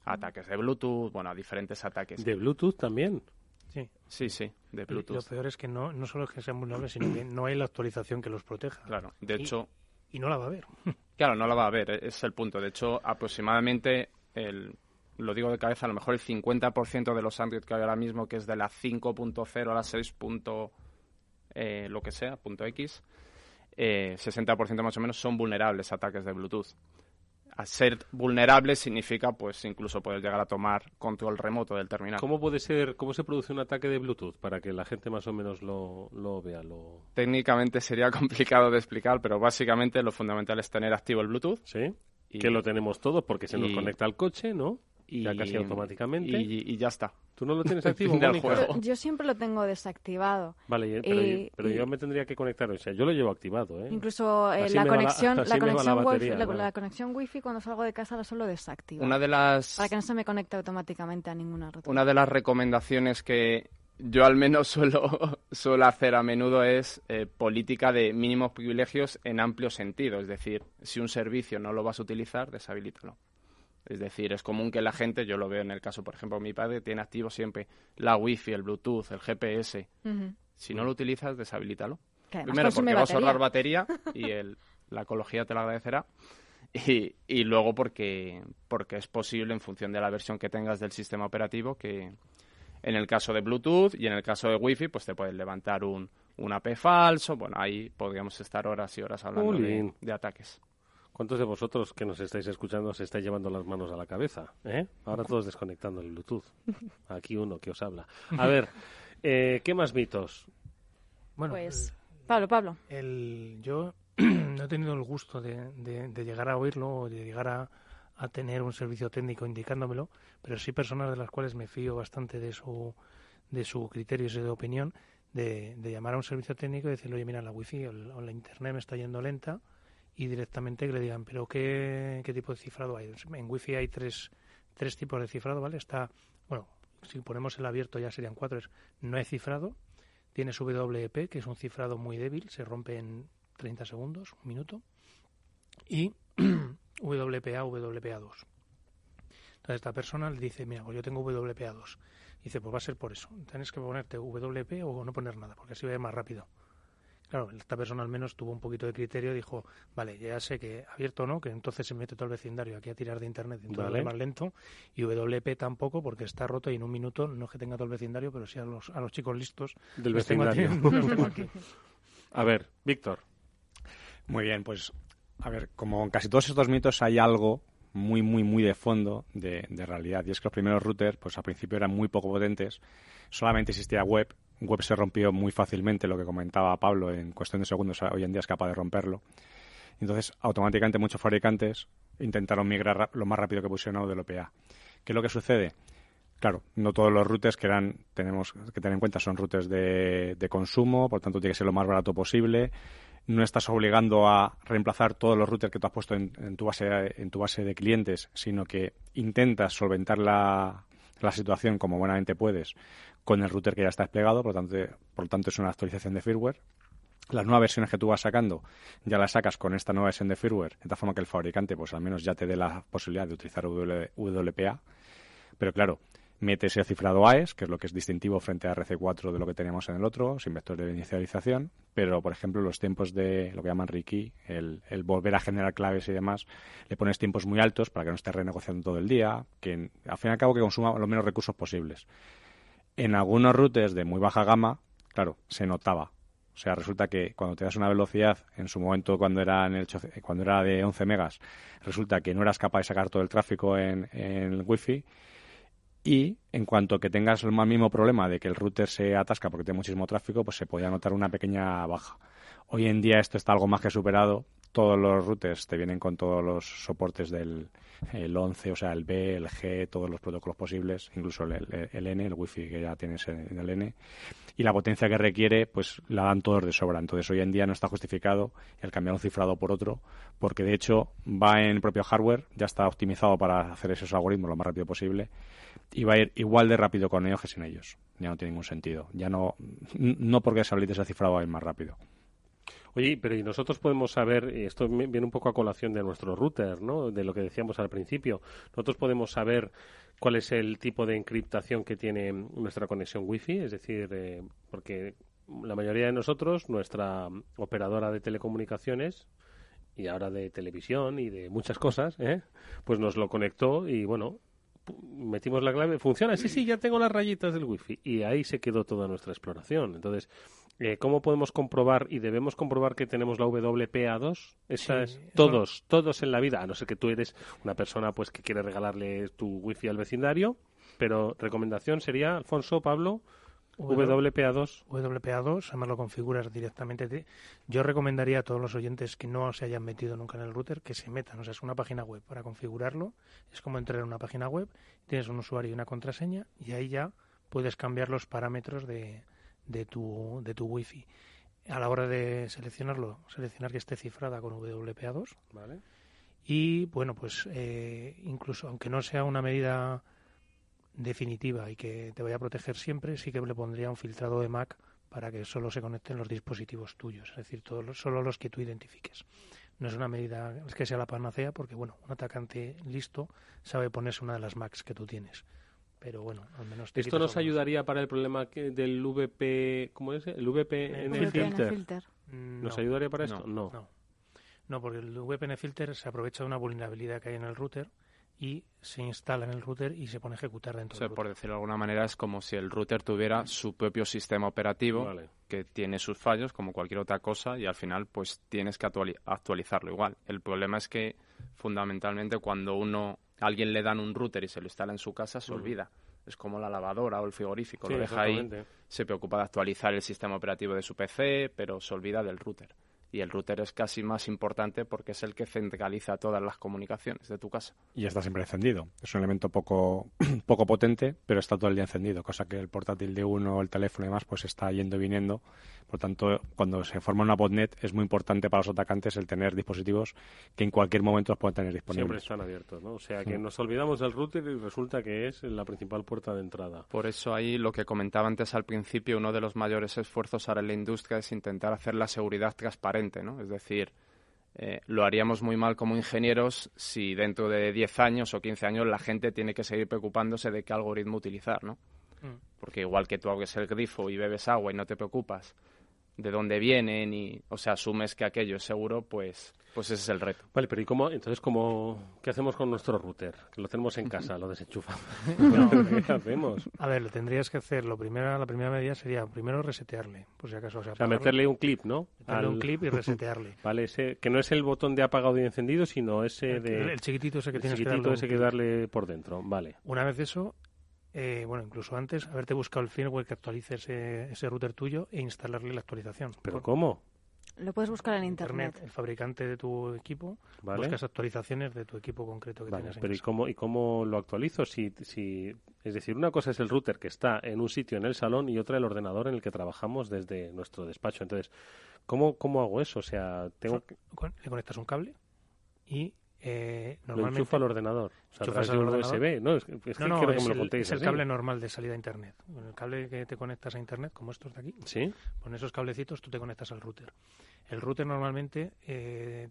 Ataques de Bluetooth, bueno, a diferentes ataques. ¿De Bluetooth también? Sí, de Bluetooth. Lo peor es que no solo es que sean vulnerables, sino que no hay la actualización que los proteja. Claro, de hecho... Y no la va a haber. Claro, no la va a haber, es el punto. De hecho, aproximadamente, lo digo de cabeza, a lo mejor el 50% de los Android que hay ahora mismo, que es de la 5.0 a la 6. Lo que sea, .x, 60% más o menos son vulnerables a ataques de Bluetooth. A ser vulnerable significa, pues, incluso poder llegar a tomar control remoto del terminal. ¿Cómo se produce un ataque de Bluetooth? Para que la gente más o menos lo vea. Técnicamente sería complicado de explicar, pero básicamente lo fundamental es tener activo el Bluetooth. Sí, que lo tenemos todos porque se nos conecta al coche, ¿no? Ya casi automáticamente. Y ya está. ¿Tú no lo tienes activo, Mónica? Yo siempre lo tengo desactivado. Vale, pero yo me tendría que conectar, o sea, yo lo llevo activado, ¿eh? Incluso la conexión wifi cuando salgo de casa la suelo desactivar. Para que no se me conecte automáticamente a ninguna red. Una de las recomendaciones que yo al menos suelo hacer a menudo es política de mínimos privilegios en amplio sentido. Es decir, si un servicio no lo vas a utilizar, deshabilítalo. Es decir, es común que la gente, yo lo veo en el caso, por ejemplo, mi padre tiene activo siempre la Wi-Fi, el Bluetooth, el GPS. Si no lo utilizas, deshabilítalo. Primero porque vas a ahorrar batería y la ecología te lo agradecerá. Y luego porque es posible, en función de la versión que tengas del sistema operativo, que en el caso de Bluetooth y en el caso de Wi-Fi, pues te puedes levantar un AP falso. Bueno, ahí podríamos estar horas y horas hablando de ataques. ¿Cuántos de vosotros que nos estáis escuchando se estáis llevando las manos a la cabeza? Ahora todos desconectando el Bluetooth. Aquí uno que os habla. A ver, ¿qué más mitos? Bueno, pues Pablo. Yo no he tenido el gusto de llegar a oírlo o de llegar a tener un servicio técnico indicándomelo, pero sí personas de las cuales me fío bastante de su criterio y de opinión, de llamar a un servicio técnico y decirle, oye, mira, la wifi o la internet me está yendo lenta, y directamente que le digan, pero ¿qué tipo de cifrado hay? En Wi-Fi hay tres tipos de cifrado, ¿vale? Si ponemos el abierto ya serían 4. No hay cifrado, tienes WEP, que es un cifrado muy débil, se rompe en 30 segundos, un minuto, y WPA, WPA2. Entonces esta persona le dice, mira, pues yo tengo WPA2. Dice, pues va a ser por eso, tienes que ponerte WP o no poner nada, porque así va a ir más rápido. Claro, esta persona al menos tuvo un poquito de criterio y dijo, vale, ya sé que abierto no, que entonces se mete todo el vecindario aquí a tirar de internet, entonces es más lento, y WP tampoco porque está roto y en un minuto no es que tenga todo el vecindario, pero sí a los chicos listos del vecindario. Los tengo aquí. A ver, Víctor. Muy bien, pues a ver, como en casi todos estos mitos hay algo muy, muy, muy de fondo de realidad. Y es que los primeros routers, pues al principio eran muy poco potentes, solamente existía web. Web se rompió muy fácilmente, lo que comentaba Pablo, en cuestión de segundos hoy en día es capaz de romperlo. Entonces, automáticamente muchos fabricantes intentaron migrar lo más rápido que pudieron a UWPA. ¿Qué es lo que sucede? Claro, no todos los routers tenemos que tener en cuenta son routers de consumo, por tanto tiene que ser lo más barato posible. No estás obligando a reemplazar todos los routers que tú has puesto en tu base de clientes, sino que intentas solventar la situación como buenamente puedes con el router que ya está desplegado, por lo tanto es una actualización de firmware. Las nuevas versiones que tú vas sacando ya las sacas con esta nueva versión de firmware, de tal forma que el fabricante pues al menos ya te dé la posibilidad de utilizar WPA. Pero claro, metes el cifrado AES, que es lo que es distintivo frente a RC4 de lo que teníamos en el otro, sin vector de inicialización, pero por ejemplo los tiempos de lo que llaman rekey, el volver a generar claves y demás, le pones tiempos muy altos para que no estés renegociando todo el día, que al fin y al cabo que consuma los menos recursos posibles. En algunos routers de muy baja gama, claro, se notaba. O sea, resulta que cuando te das una velocidad, en su momento cuando era de 11 megas, resulta que no eras capaz de sacar todo el tráfico en el Wi-Fi. Y en cuanto que tengas el mismo problema de que el router se atasca porque tiene muchísimo tráfico, pues se podía notar una pequeña baja. Hoy en día esto está algo más que superado. Todos los routers te vienen con todos los soportes del 11, o sea, el B, el G, todos los protocolos posibles, incluso el N, el Wi-Fi que ya tienes en el N. Y la potencia que requiere, pues la dan todos de sobra. Entonces hoy en día no está justificado el cambiar un cifrado por otro, porque de hecho va en el propio hardware, ya está optimizado para hacer esos algoritmos lo más rápido posible. Y va a ir igual de rápido con ellos que sin ellos. Ya no tiene ningún sentido. Ya no porque se habilite ese cifrado va a ir más rápido. Oye, pero y nosotros podemos saber, y esto viene un poco a colación de nuestro router, ¿no? De lo que decíamos al principio. Nosotros podemos saber cuál es el tipo de encriptación que tiene nuestra conexión Wi-Fi, es decir, porque la mayoría de nosotros, nuestra operadora de telecomunicaciones y ahora de televisión y de muchas cosas, pues nos lo conectó y bueno, metimos la clave, funciona, sí, ya tengo las rayitas del Wi-Fi y ahí se quedó toda nuestra exploración. Entonces, ¿cómo podemos comprobar y debemos comprobar que tenemos la WPA2? Todos en la vida, a no ser que tú eres una persona pues que quiere regalarle tu Wi-Fi al vecindario, pero recomendación sería, Alfonso, Pablo, WPA2. WPA2, además lo configuras directamente. Yo recomendaría a todos los oyentes que no se hayan metido nunca en el router que se metan. O sea, es una página web para configurarlo. Es como entrar en una página web, tienes un usuario y una contraseña y ahí ya puedes cambiar los parámetros de tu Wi-Fi. A la hora de seleccionar que esté cifrada con WPA2. Vale. Y bueno, pues incluso aunque no sea una medida definitiva y que te vaya a proteger siempre, sí que le pondría un filtrado de MAC para que solo se conecten los dispositivos tuyos, es decir, solo los que tú identifiques. No es una medida que sea la panacea porque, bueno, un atacante listo sabe ponerse una de las MACs que tú tienes. Pero bueno, al menos te ¿Esto nos ayudaría para el problema del VP, ¿cómo es? ¿El VPN filter? ¿Nos ayudaría para esto? No, porque el VPN filter se aprovecha de una vulnerabilidad que hay en el router y se instala en el router y se pone a ejecutar dentro del router. Por decirlo de alguna manera, es como si el router tuviera su propio sistema operativo que tiene sus fallos, como cualquier otra cosa, y al final pues tienes que actualizarlo igual. El problema es que, fundamentalmente, cuando alguien le dan un router y se lo instala en su casa, se olvida. Es como la lavadora o el frigorífico. Lo deja ahí, se preocupa de actualizar el sistema operativo de su PC, pero se olvida del router. Y el router es casi más importante porque es el que centraliza todas las comunicaciones de tu casa. Y está siempre encendido. Es un elemento poco potente, pero está todo el día encendido, cosa que el portátil de uno, el teléfono y demás, pues está yendo y viniendo. Por tanto, cuando se forma una botnet, es muy importante para los atacantes el tener dispositivos que en cualquier momento los puedan tener disponibles. Siempre están abiertos, ¿no? O sea, que nos olvidamos del router y resulta que es la principal puerta de entrada. Por eso ahí lo que comentaba antes al principio, uno de los mayores esfuerzos ahora en la industria es intentar hacer la seguridad transparente, ¿no? Es decir, lo haríamos muy mal como ingenieros si dentro de 10 años o 15 años la gente tiene que seguir preocupándose de qué algoritmo utilizar, ¿no? Porque igual que tú abres el grifo y bebes agua y no te preocupas, de dónde vienen y, o sea, asumes que aquello es seguro, pues ese es el reto. Vale, pero ¿y qué hacemos con nuestro router? Que lo tenemos en casa, lo desenchufamos. No. ¿Qué hacemos? A ver, lo tendrías que hacer. La primera medida sería primero resetearle, por si acaso. O sea, meterle un clip, ¿no? Meterle un clip y resetearle. Vale, ese que no es el botón de apagado y encendido, sino ese el chiquitito ese que tienes que darle por dentro. Vale. Una vez eso, incluso antes, haberte buscado el firmware que actualice ese router tuyo e instalarle la actualización. ¿Pero cómo? Lo puedes buscar en internet. El fabricante de tu equipo, ¿vale? Buscas actualizaciones de tu equipo concreto que tengas en pero casa. ¿y cómo lo actualizo? Es decir, una cosa es el router que está en un sitio en el salón y otra el ordenador en el que trabajamos desde nuestro despacho. Entonces, ¿cómo hago eso? O sea, le conectas un cable y normalmente lo enchufo al ordenador. O sea, enchufas al ordenador. USB, ¿no? Es el cable normal de salida a internet. Con el cable que te conectas a internet, como estos de aquí. Sí. Con esos cablecitos tú te conectas al router. El router normalmente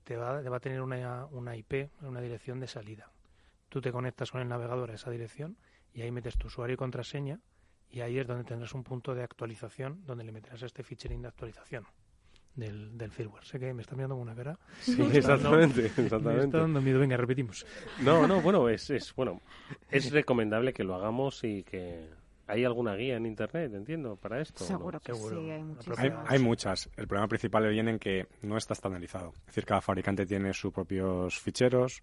te va a tener una IP, una dirección de salida. Tú te conectas con el navegador a esa dirección y ahí metes tu usuario y contraseña y ahí es donde tendrás un punto de actualización donde le meterás este ficherín de actualización del firmware. Sé que me está mirando con una cara. Sí, exactamente. Me está dando miedo. Venga, repetimos. Bueno, es recomendable que lo hagamos y que... ¿Hay alguna guía en internet, entiendo, para esto? Seguro que Seguro. sí, hay muchísimas. Hay muchas. El problema principal viene en que no está estandarizado. Es decir, cada fabricante tiene sus propios ficheros,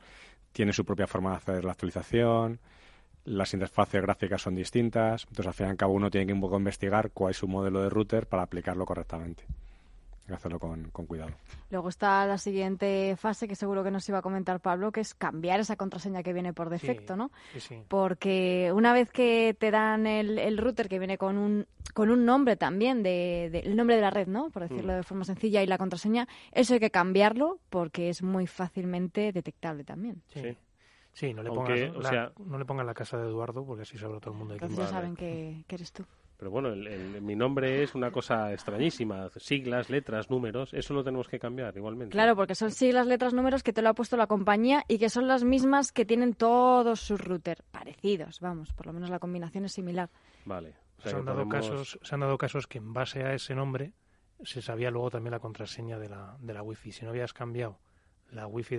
tiene su propia forma de hacer la actualización, las interfaces gráficas son distintas, entonces al fin y al cabo uno tiene que un poco investigar cuál es su modelo de router para aplicarlo correctamente. Hay que hacerlo con cuidado. Luego está la siguiente fase que seguro que nos iba a comentar Pablo, que es cambiar esa contraseña que viene por defecto, ¿no? Sí. Porque una vez que te dan el router que viene con un nombre también, el nombre de la red, ¿no? Por decirlo de forma sencilla, y la contraseña, eso hay que cambiarlo porque es muy fácilmente detectable también. Sí, no le pongas la casa de Eduardo porque así sabrá todo el mundo. Entonces ya saben que eres tú. Pero bueno, mi nombre es una cosa extrañísima. Siglas, letras, números, eso lo tenemos que cambiar igualmente. Claro, porque son siglas, letras, números que te lo ha puesto la compañía y que son las mismas que tienen todos sus routers parecidos. Vamos, por lo menos la combinación es similar. Vale. O sea, se han dado casos que en base a ese nombre se sabía luego también la contraseña de la wifi. Si no habías cambiado la wifi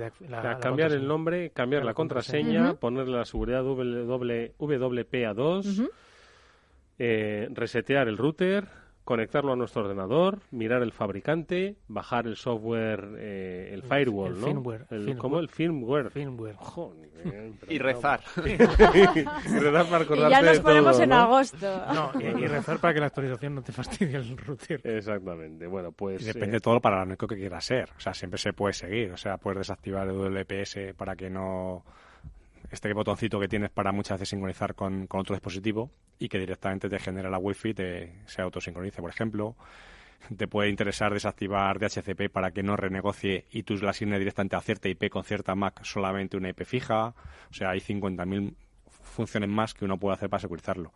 cambiar el nombre, cambiar la contraseña, ponerle la seguridad WPA2, resetear el router, conectarlo a nuestro ordenador, mirar el fabricante, bajar el software, el firewall, ¿no? El firmware. Joder, y rezar. Y rezar para acordarte y ya nos ponemos todo, en ¿no? agosto. No, y rezar para que la actualización no te fastidie el router. Exactamente. Bueno, pues... Y depende todo para lo único que quieras ser. O sea, siempre se puede seguir. O sea, puedes desactivar el WPS para que no... Este botoncito que tienes para muchas veces sincronizar con otro dispositivo y que directamente te genera la wifi, se autosincronice, por ejemplo. Te puede interesar desactivar DHCP para que no renegocie y tú la asignes directamente a cierta IP con cierta MAC solamente una IP fija. O sea, hay 50.000 funciones más que uno puede hacer para securizarlo.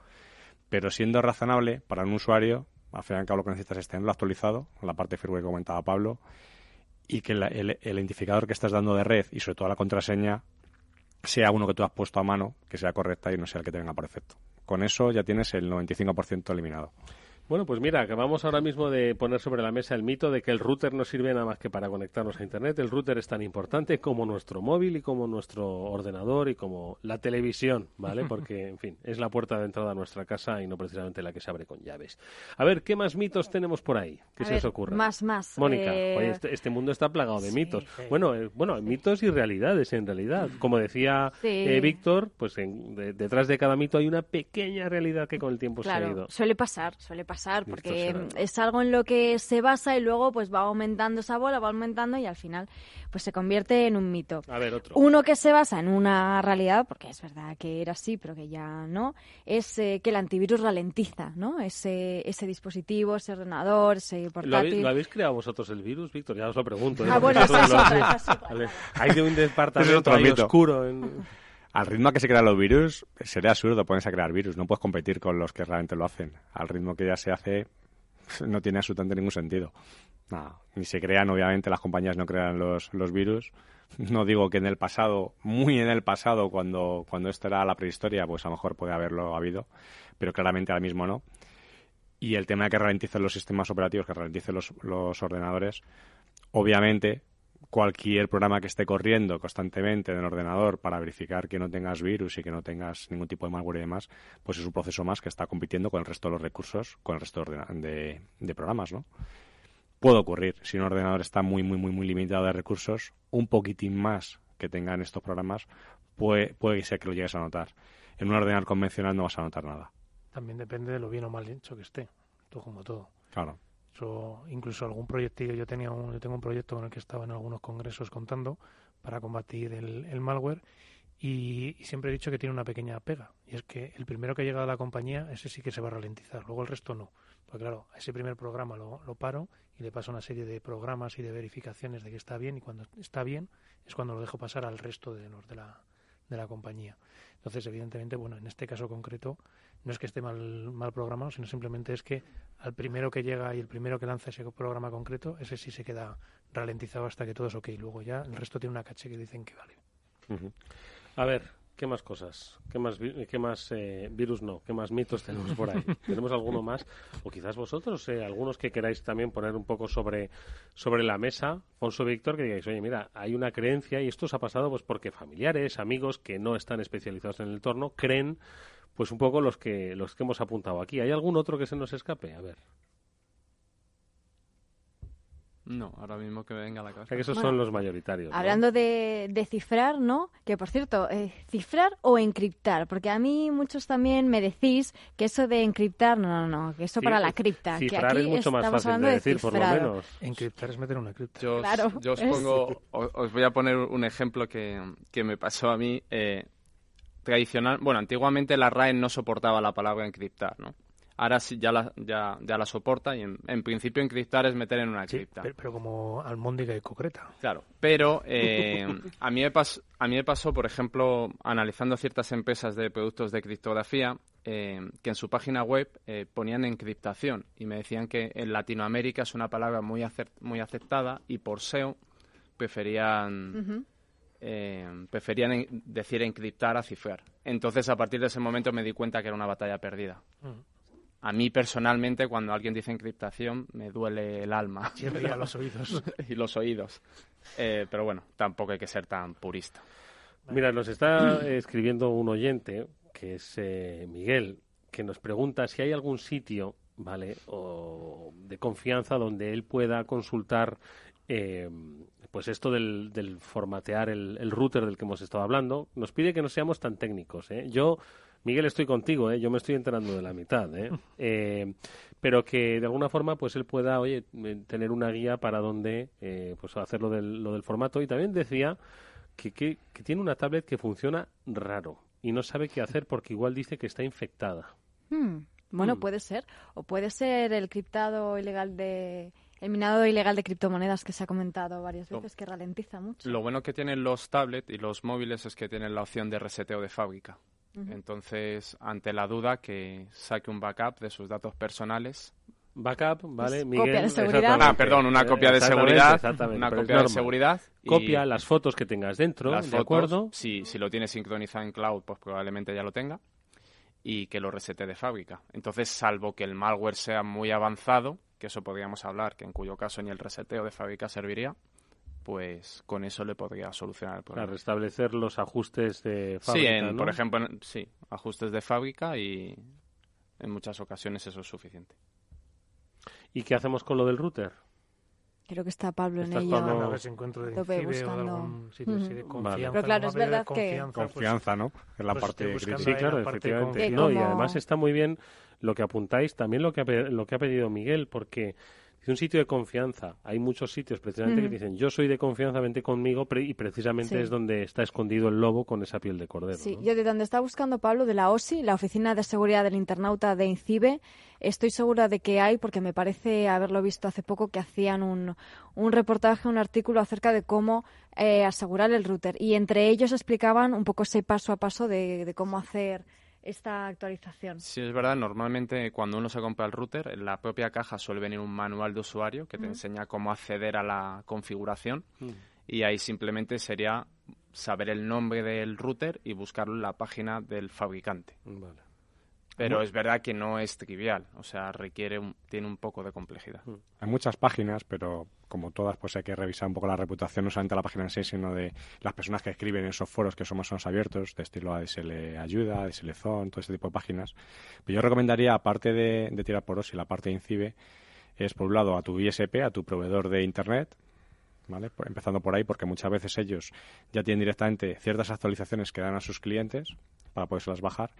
Pero siendo razonable para un usuario, al fin y al cabo lo que necesitas es tenerlo actualizado, la parte firmware que comentaba Pablo, y que el identificador que estás dando de red y sobre todo la contraseña sea uno que tú has puesto a mano, que sea correcta y no sea el que te venga por defecto. Con eso ya tienes el 95% eliminado. Bueno, pues mira, acabamos ahora mismo de poner sobre la mesa el mito de que el router no sirve nada más que para conectarnos a Internet. El router es tan importante como nuestro móvil y como nuestro ordenador y como la televisión, ¿vale? Porque, en fin, es la puerta de entrada a nuestra casa y no precisamente la que se abre con llaves. A ver, ¿qué más mitos tenemos por ahí? ¿Qué se os ocurre? Más. Mónica, oye, este mundo está plagado de mitos. Sí. Bueno, mitos y realidades, en realidad. Como decía Víctor, pues detrás de cada mito hay una pequeña realidad que con el tiempo se ha ido. Suele pasar, porque es algo en lo que se basa y luego pues va aumentando esa bola, va aumentando y al final pues se convierte en un mito. A ver, otro. Uno que se basa en una realidad, porque es verdad que era así, pero que ya no, es que el antivirus ralentiza, ¿no? Ese dispositivo, ese ordenador, ese portátil. ¿Lo habéis creado vosotros el virus, Víctor? Ya os lo pregunto. Bueno, esa es otra. Vale. Hay de un departamento ahí oscuro Al ritmo que se crean los virus, sería absurdo ponerse a crear virus. No puedes competir con los que realmente lo hacen. Al ritmo que ya se hace, no tiene absolutamente ningún sentido. Nada, ni se crean, obviamente, las compañías no crean los virus. No digo que en el pasado, muy en el pasado, cuando esto era la prehistoria, pues a lo mejor puede haberlo habido, pero claramente ahora mismo no. Y el tema de que ralenticen los sistemas operativos, que ralenticen los ordenadores, obviamente cualquier programa que esté corriendo constantemente en el ordenador para verificar que no tengas virus y que no tengas ningún tipo de malware y demás, pues es un proceso más que está compitiendo con el resto de los recursos, con el resto de programas, ¿no? Puede ocurrir, si un ordenador está muy limitado de recursos, un poquitín más que tengan estos programas, puede ser que lo llegues a notar. En un ordenador convencional no vas a notar nada. También depende de lo bien o mal hecho que esté, todo como todo. Claro. Incluso algún proyectillo, yo tengo un proyecto con el que estaba en algunos congresos contando para combatir el malware y siempre he dicho que tiene una pequeña pega, y es que el primero que llega a la compañía, ese sí que se va a ralentizar, luego el resto no. Pues claro, a ese primer programa lo paro y le paso una serie de programas y de verificaciones de que está bien, y cuando está bien es cuando lo dejo pasar al resto de la compañía. Entonces, evidentemente, bueno, en este caso concreto, no es que esté mal programado, sino simplemente es que al primero que llega y el primero que lanza ese programa concreto, ese sí se queda ralentizado hasta que todo es ok. Luego ya el resto tiene una caché que dicen que vale. Uh-huh. A ver, ¿qué más cosas? ¿Qué más virus no? ¿Qué más mitos tenemos por ahí? ¿Tenemos alguno más? O quizás vosotros, algunos que queráis también poner un poco sobre la mesa, Alfonso, Víctor, que digáis, oye, mira, hay una creencia, y esto os ha pasado pues porque familiares, amigos que no están especializados en el entorno, creen pues un poco los que hemos apuntado aquí. ¿Hay algún otro que se nos escape? A ver. No, ahora mismo que me venga a la cabeza. O sea, que esos son los mayoritarios, ¿no? Hablando de cifrar, ¿no? Que, por cierto, cifrar o encriptar, porque a mí muchos también me decís que eso de encriptar, no, que eso para la cripta. Cifrar que aquí es mucho más estamos fácil hablando de decir, por lo cifrado. menos. Encriptar es meter una cripta. Yo os voy a poner un ejemplo que me pasó a mí. Antiguamente la RAE no soportaba la palabra encriptar, ¿no? Ahora sí ya la soporta, y en principio encriptar es meter en una cripta. Pero como almóndiga y concreta. Claro, pero a mí me pasó, por ejemplo, analizando ciertas empresas de productos de criptografía, que en su página web ponían encriptación y me decían que en Latinoamérica es una palabra muy aceptada y por SEO preferían decir encriptar a cifrar. Entonces, a partir de ese momento me di cuenta que era una batalla perdida. A mí, personalmente, cuando alguien dice encriptación, me duele el alma. Siempre a los oídos. Y los oídos. Pero bueno, tampoco hay que ser tan purista. Mira, nos está escribiendo un oyente, que es Miguel, que nos pregunta si hay algún sitio, ¿vale?, o de confianza donde él pueda consultar pues esto del formatear el router del que hemos estado hablando. Nos pide que no seamos tan técnicos, ¿eh? Miguel, estoy contigo, yo me estoy enterando de la mitad, pero que de alguna forma pues él pueda, tener una guía para dónde pues hacer lo del formato. Y también decía que tiene una tablet que funciona raro y no sabe qué hacer porque igual dice que está infectada. Bueno, puede ser. O puede ser el minado ilegal de criptomonedas que se ha comentado varias veces, que ralentiza mucho. Lo bueno que tienen los tablets y los móviles es que tienen la opción de reseteo de fábrica. Entonces, ante la duda, que saque un backup de sus datos personales. Backup, ¿vale, Miguel? Copia de seguridad. Una copia de seguridad. Exactamente. Una copia de seguridad. Copia las fotos que tengas dentro, las ¿de acuerdo? Si lo tienes sincronizado en cloud, pues probablemente ya lo tenga. Y que lo resete de fábrica. Entonces, salvo que el malware sea muy avanzado, que eso podríamos hablar, que en cuyo caso ni el reseteo de fábrica serviría, pues con eso le podría solucionar el problema. Para restablecer los ajustes de fábrica, ¿no? Por ejemplo, ajustes de fábrica, y en muchas ocasiones eso es suficiente. ¿Y qué hacemos con lo del router? Creo que está Pablo en ello. Pablo, a ver si encuentro de Incibe o de algún sitio así de confianza. Vale. Pero claro, es verdad que... Confianza, ¿no? Es la parte crítica. Sí, claro, efectivamente. No, y además está muy bien lo que apuntáis, también lo que ha pedido Miguel, porque es un sitio de confianza. Hay muchos sitios precisamente que dicen, yo soy de confianza, vente conmigo, y precisamente es donde está escondido el lobo con esa piel de cordero. Sí, ¿no? yo de donde está buscando Pablo, de la OSI, la Oficina de Seguridad del Internauta de Incibe, estoy segura de que hay, porque me parece haberlo visto hace poco, que hacían un reportaje, un artículo acerca de cómo asegurar el router. Y entre ellos explicaban un poco ese paso a paso de cómo hacer esta actualización. Sí, es verdad. Normalmente cuando uno se compra el router, en la propia caja suele venir un manual de usuario que te enseña cómo acceder a la configuración, y ahí simplemente sería saber el nombre del router y buscarlo en la página del fabricante. Vale. Pero es verdad que no es trivial, o sea, tiene un poco de complejidad. Hay muchas páginas, pero como todas, pues hay que revisar un poco la reputación, no solamente de la página en sí, sino de las personas que escriben en esos foros que somos abiertos, de estilo ADSL Ayuda, ADSL Zone, todo ese tipo de páginas. Pero yo recomendaría, aparte de tirar por OSI, la parte de INCIBE, es por un lado a tu ISP, a tu proveedor de Internet, ¿vale? Empezando por ahí, porque muchas veces ellos ya tienen directamente ciertas actualizaciones que dan a sus clientes para poderlas bajar.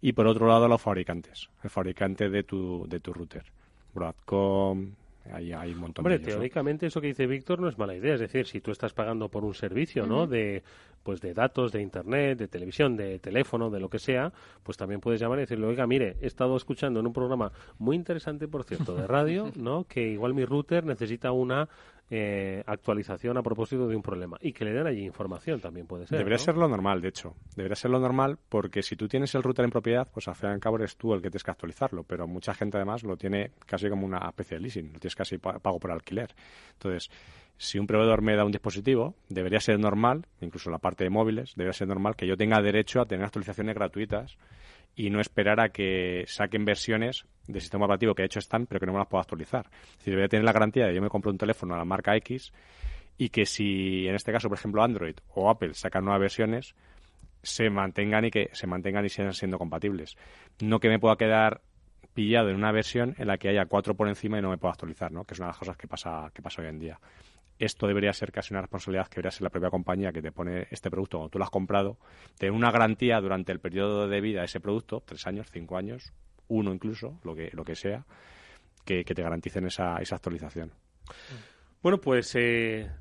Y por otro lado, los fabricantes. El fabricante de tu router. Broadcom, ahí hay un montón de ellos, teóricamente, ¿no? Eso que dice Víctor no es mala idea. Es decir, si tú estás pagando por un servicio, ¿no? De datos, de internet, de televisión, de teléfono, de lo que sea, pues también puedes llamar y decirle, oiga, mire, he estado escuchando en un programa muy interesante, por cierto, de radio, ¿no? Que igual mi router necesita una actualización a propósito de un problema, y que le den allí información también puede ser. Debería ¿no? ser lo normal, de hecho. Debería ser lo normal, porque si tú tienes el router en propiedad, pues al fin y al cabo eres tú el que tienes que actualizarlo, pero mucha gente además lo tiene casi como una especie de leasing, lo tienes casi pago por alquiler. Entonces, si un proveedor me da un dispositivo, debería ser normal, incluso la parte de móviles, debería ser normal que yo tenga derecho a tener actualizaciones gratuitas y no esperar a que saquen versiones de sistema operativo que de hecho están, pero que no me las puedo actualizar. Es decir, debería tener la garantía de que yo me compro un teléfono a la marca X y que si, en este caso, por ejemplo, Android o Apple sacan nuevas versiones, se mantengan y sigan siendo compatibles. No que me pueda quedar pillado en una versión en la que haya 4 por encima y no me pueda actualizar, ¿no? Que es una de las cosas que pasa hoy en día. Esto debería ser casi una responsabilidad que debería ser la propia compañía que te pone este producto cuando tú lo has comprado, tener una garantía durante el periodo de vida de ese producto, 3 años, 5 años, 1 incluso, lo que sea, que te garanticen esa actualización. Bueno, pues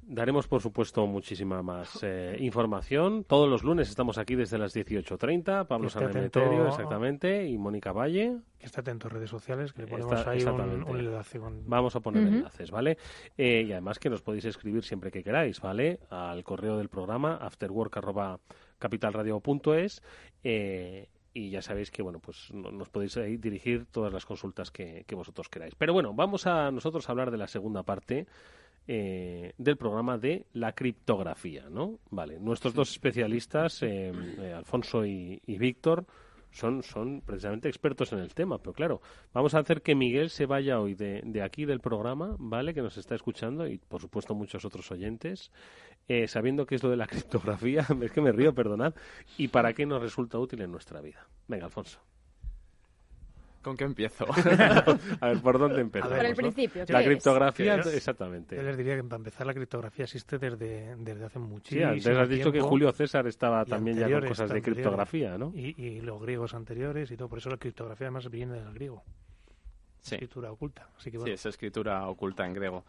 daremos, por supuesto, muchísima más información. Todos los lunes estamos aquí desde las 18:30. Pablo Sanemeterio, exactamente, y Mónica Valle. Que esté atento a redes sociales, que le ponemos ahí un enlace. Vamos a poner enlaces, ¿vale? Y además que nos podéis escribir siempre que queráis, ¿vale? Al correo del programa, afterwork@capitalradio.es. Y ya sabéis que, bueno, pues nos podéis ahí dirigir todas las consultas que vosotros queráis. Pero bueno, vamos a nosotros a hablar de la segunda parte del programa de la criptografía, ¿no? Vale, nuestros dos especialistas, Alfonso y Víctor, son precisamente expertos en el tema, pero claro, vamos a hacer que Miguel se vaya hoy de aquí del programa, ¿vale? Que nos está escuchando, y por supuesto muchos otros oyentes, sabiendo qué es lo de la criptografía, es que me río, perdonad, y para qué nos resulta útil en nuestra vida. Venga, Alfonso. ¿Con qué empiezo? A ver, ¿por dónde empezamos? Por el principio. La criptografía, ¿Qué es? exactamente. Yo les diría que para empezar la criptografía existe desde hace muchísimo tiempo. Sí, antes has dicho que Julio César estaba también ya con cosas de criptografía, ¿no? Y los griegos anteriores y todo. Por eso la criptografía además viene del griego. Sí. Escritura oculta. Así que, bueno. Sí, es escritura oculta en griego.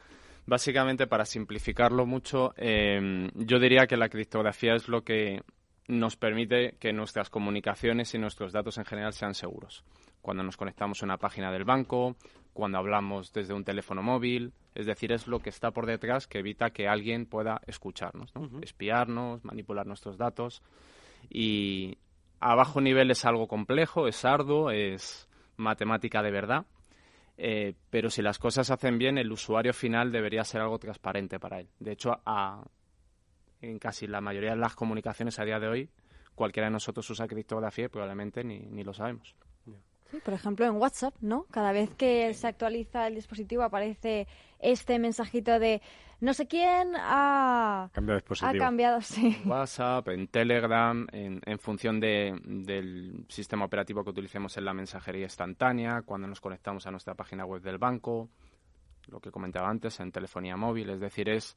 Básicamente, para simplificarlo mucho, yo diría que la criptografía es lo que nos permite que nuestras comunicaciones y nuestros datos en general sean seguros. Cuando nos conectamos a una página del banco, cuando hablamos desde un teléfono móvil, es decir, es lo que está por detrás que evita que alguien pueda escucharnos, ¿no? Espiarnos, manipular nuestros datos. Y a bajo nivel es algo complejo, es arduo, es matemática de verdad, pero si las cosas se hacen bien, el usuario final debería ser algo transparente para él. De hecho, en casi la mayoría de las comunicaciones a día de hoy, cualquiera de nosotros usa criptografía y probablemente ni lo sabemos. Sí, por ejemplo, en WhatsApp, ¿no? Cada vez que se actualiza el dispositivo aparece este mensajito de no sé quién ha cambiado, sí. En WhatsApp, en Telegram, en función del sistema operativo que utilicemos en la mensajería instantánea, cuando nos conectamos a nuestra página web del banco, lo que comentaba antes, en telefonía móvil. Es decir, es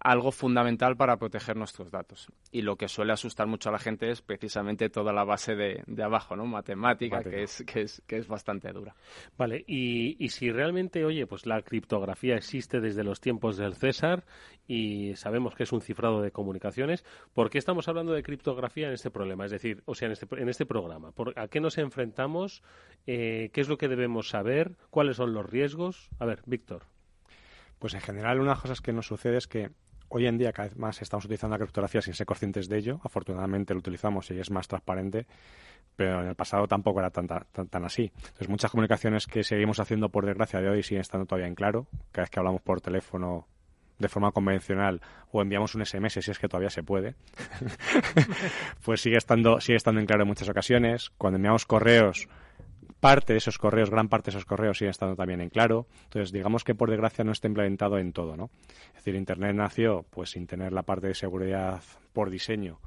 algo fundamental para proteger nuestros datos. Y lo que suele asustar mucho a la gente es precisamente toda la base de abajo, ¿no? Matemática, que es bastante dura. Vale, y si realmente, oye, pues la criptografía existe desde los tiempos del César y sabemos que es un cifrado de comunicaciones, ¿por qué estamos hablando de criptografía en este problema? Es decir, o sea, en este programa, ¿a qué nos enfrentamos? ¿Qué es lo que debemos saber? ¿Cuáles son los riesgos? A ver, Víctor. Pues en general una de las cosas que nos sucede es que hoy en día cada vez más estamos utilizando la criptografía sin ser conscientes de ello. Afortunadamente lo utilizamos y es más transparente, pero en el pasado tampoco era tan así. Entonces muchas comunicaciones que seguimos haciendo, por desgracia, de hoy siguen estando todavía en claro. Cada vez que hablamos por teléfono de forma convencional o enviamos un SMS, si es que todavía se puede, pues sigue estando en claro en muchas ocasiones. Cuando enviamos correos, parte de esos correos, gran parte de esos correos siguen estando también en claro. Entonces, digamos que por desgracia no está implementado en todo, ¿no? Es decir, Internet nació pues sin tener la parte de seguridad por diseño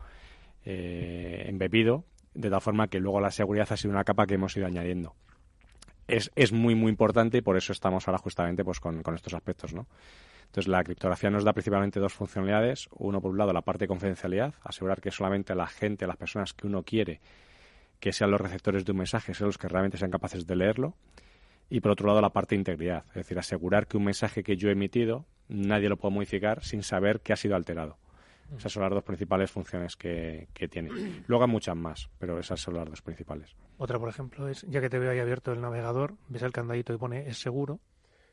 embebido, de tal forma que luego la seguridad ha sido una capa que hemos ido añadiendo. Es muy, muy importante y por eso estamos ahora justamente pues con estos aspectos, ¿no? Entonces, la criptografía nos da principalmente dos funcionalidades. Uno, por un lado, la parte de confidencialidad, asegurar que solamente la gente, las personas que uno quiere que sean los receptores de un mensaje, sean los que realmente sean capaces de leerlo. Y, por otro lado, la parte de integridad, es decir, asegurar que un mensaje que yo he emitido nadie lo puede modificar sin saber que ha sido alterado. Esas son las dos principales funciones que tiene. Luego hay muchas más, pero esas son las dos principales. Otra, por ejemplo, es, ya que te veo ahí abierto el navegador, ves el candadito y pone «es seguro».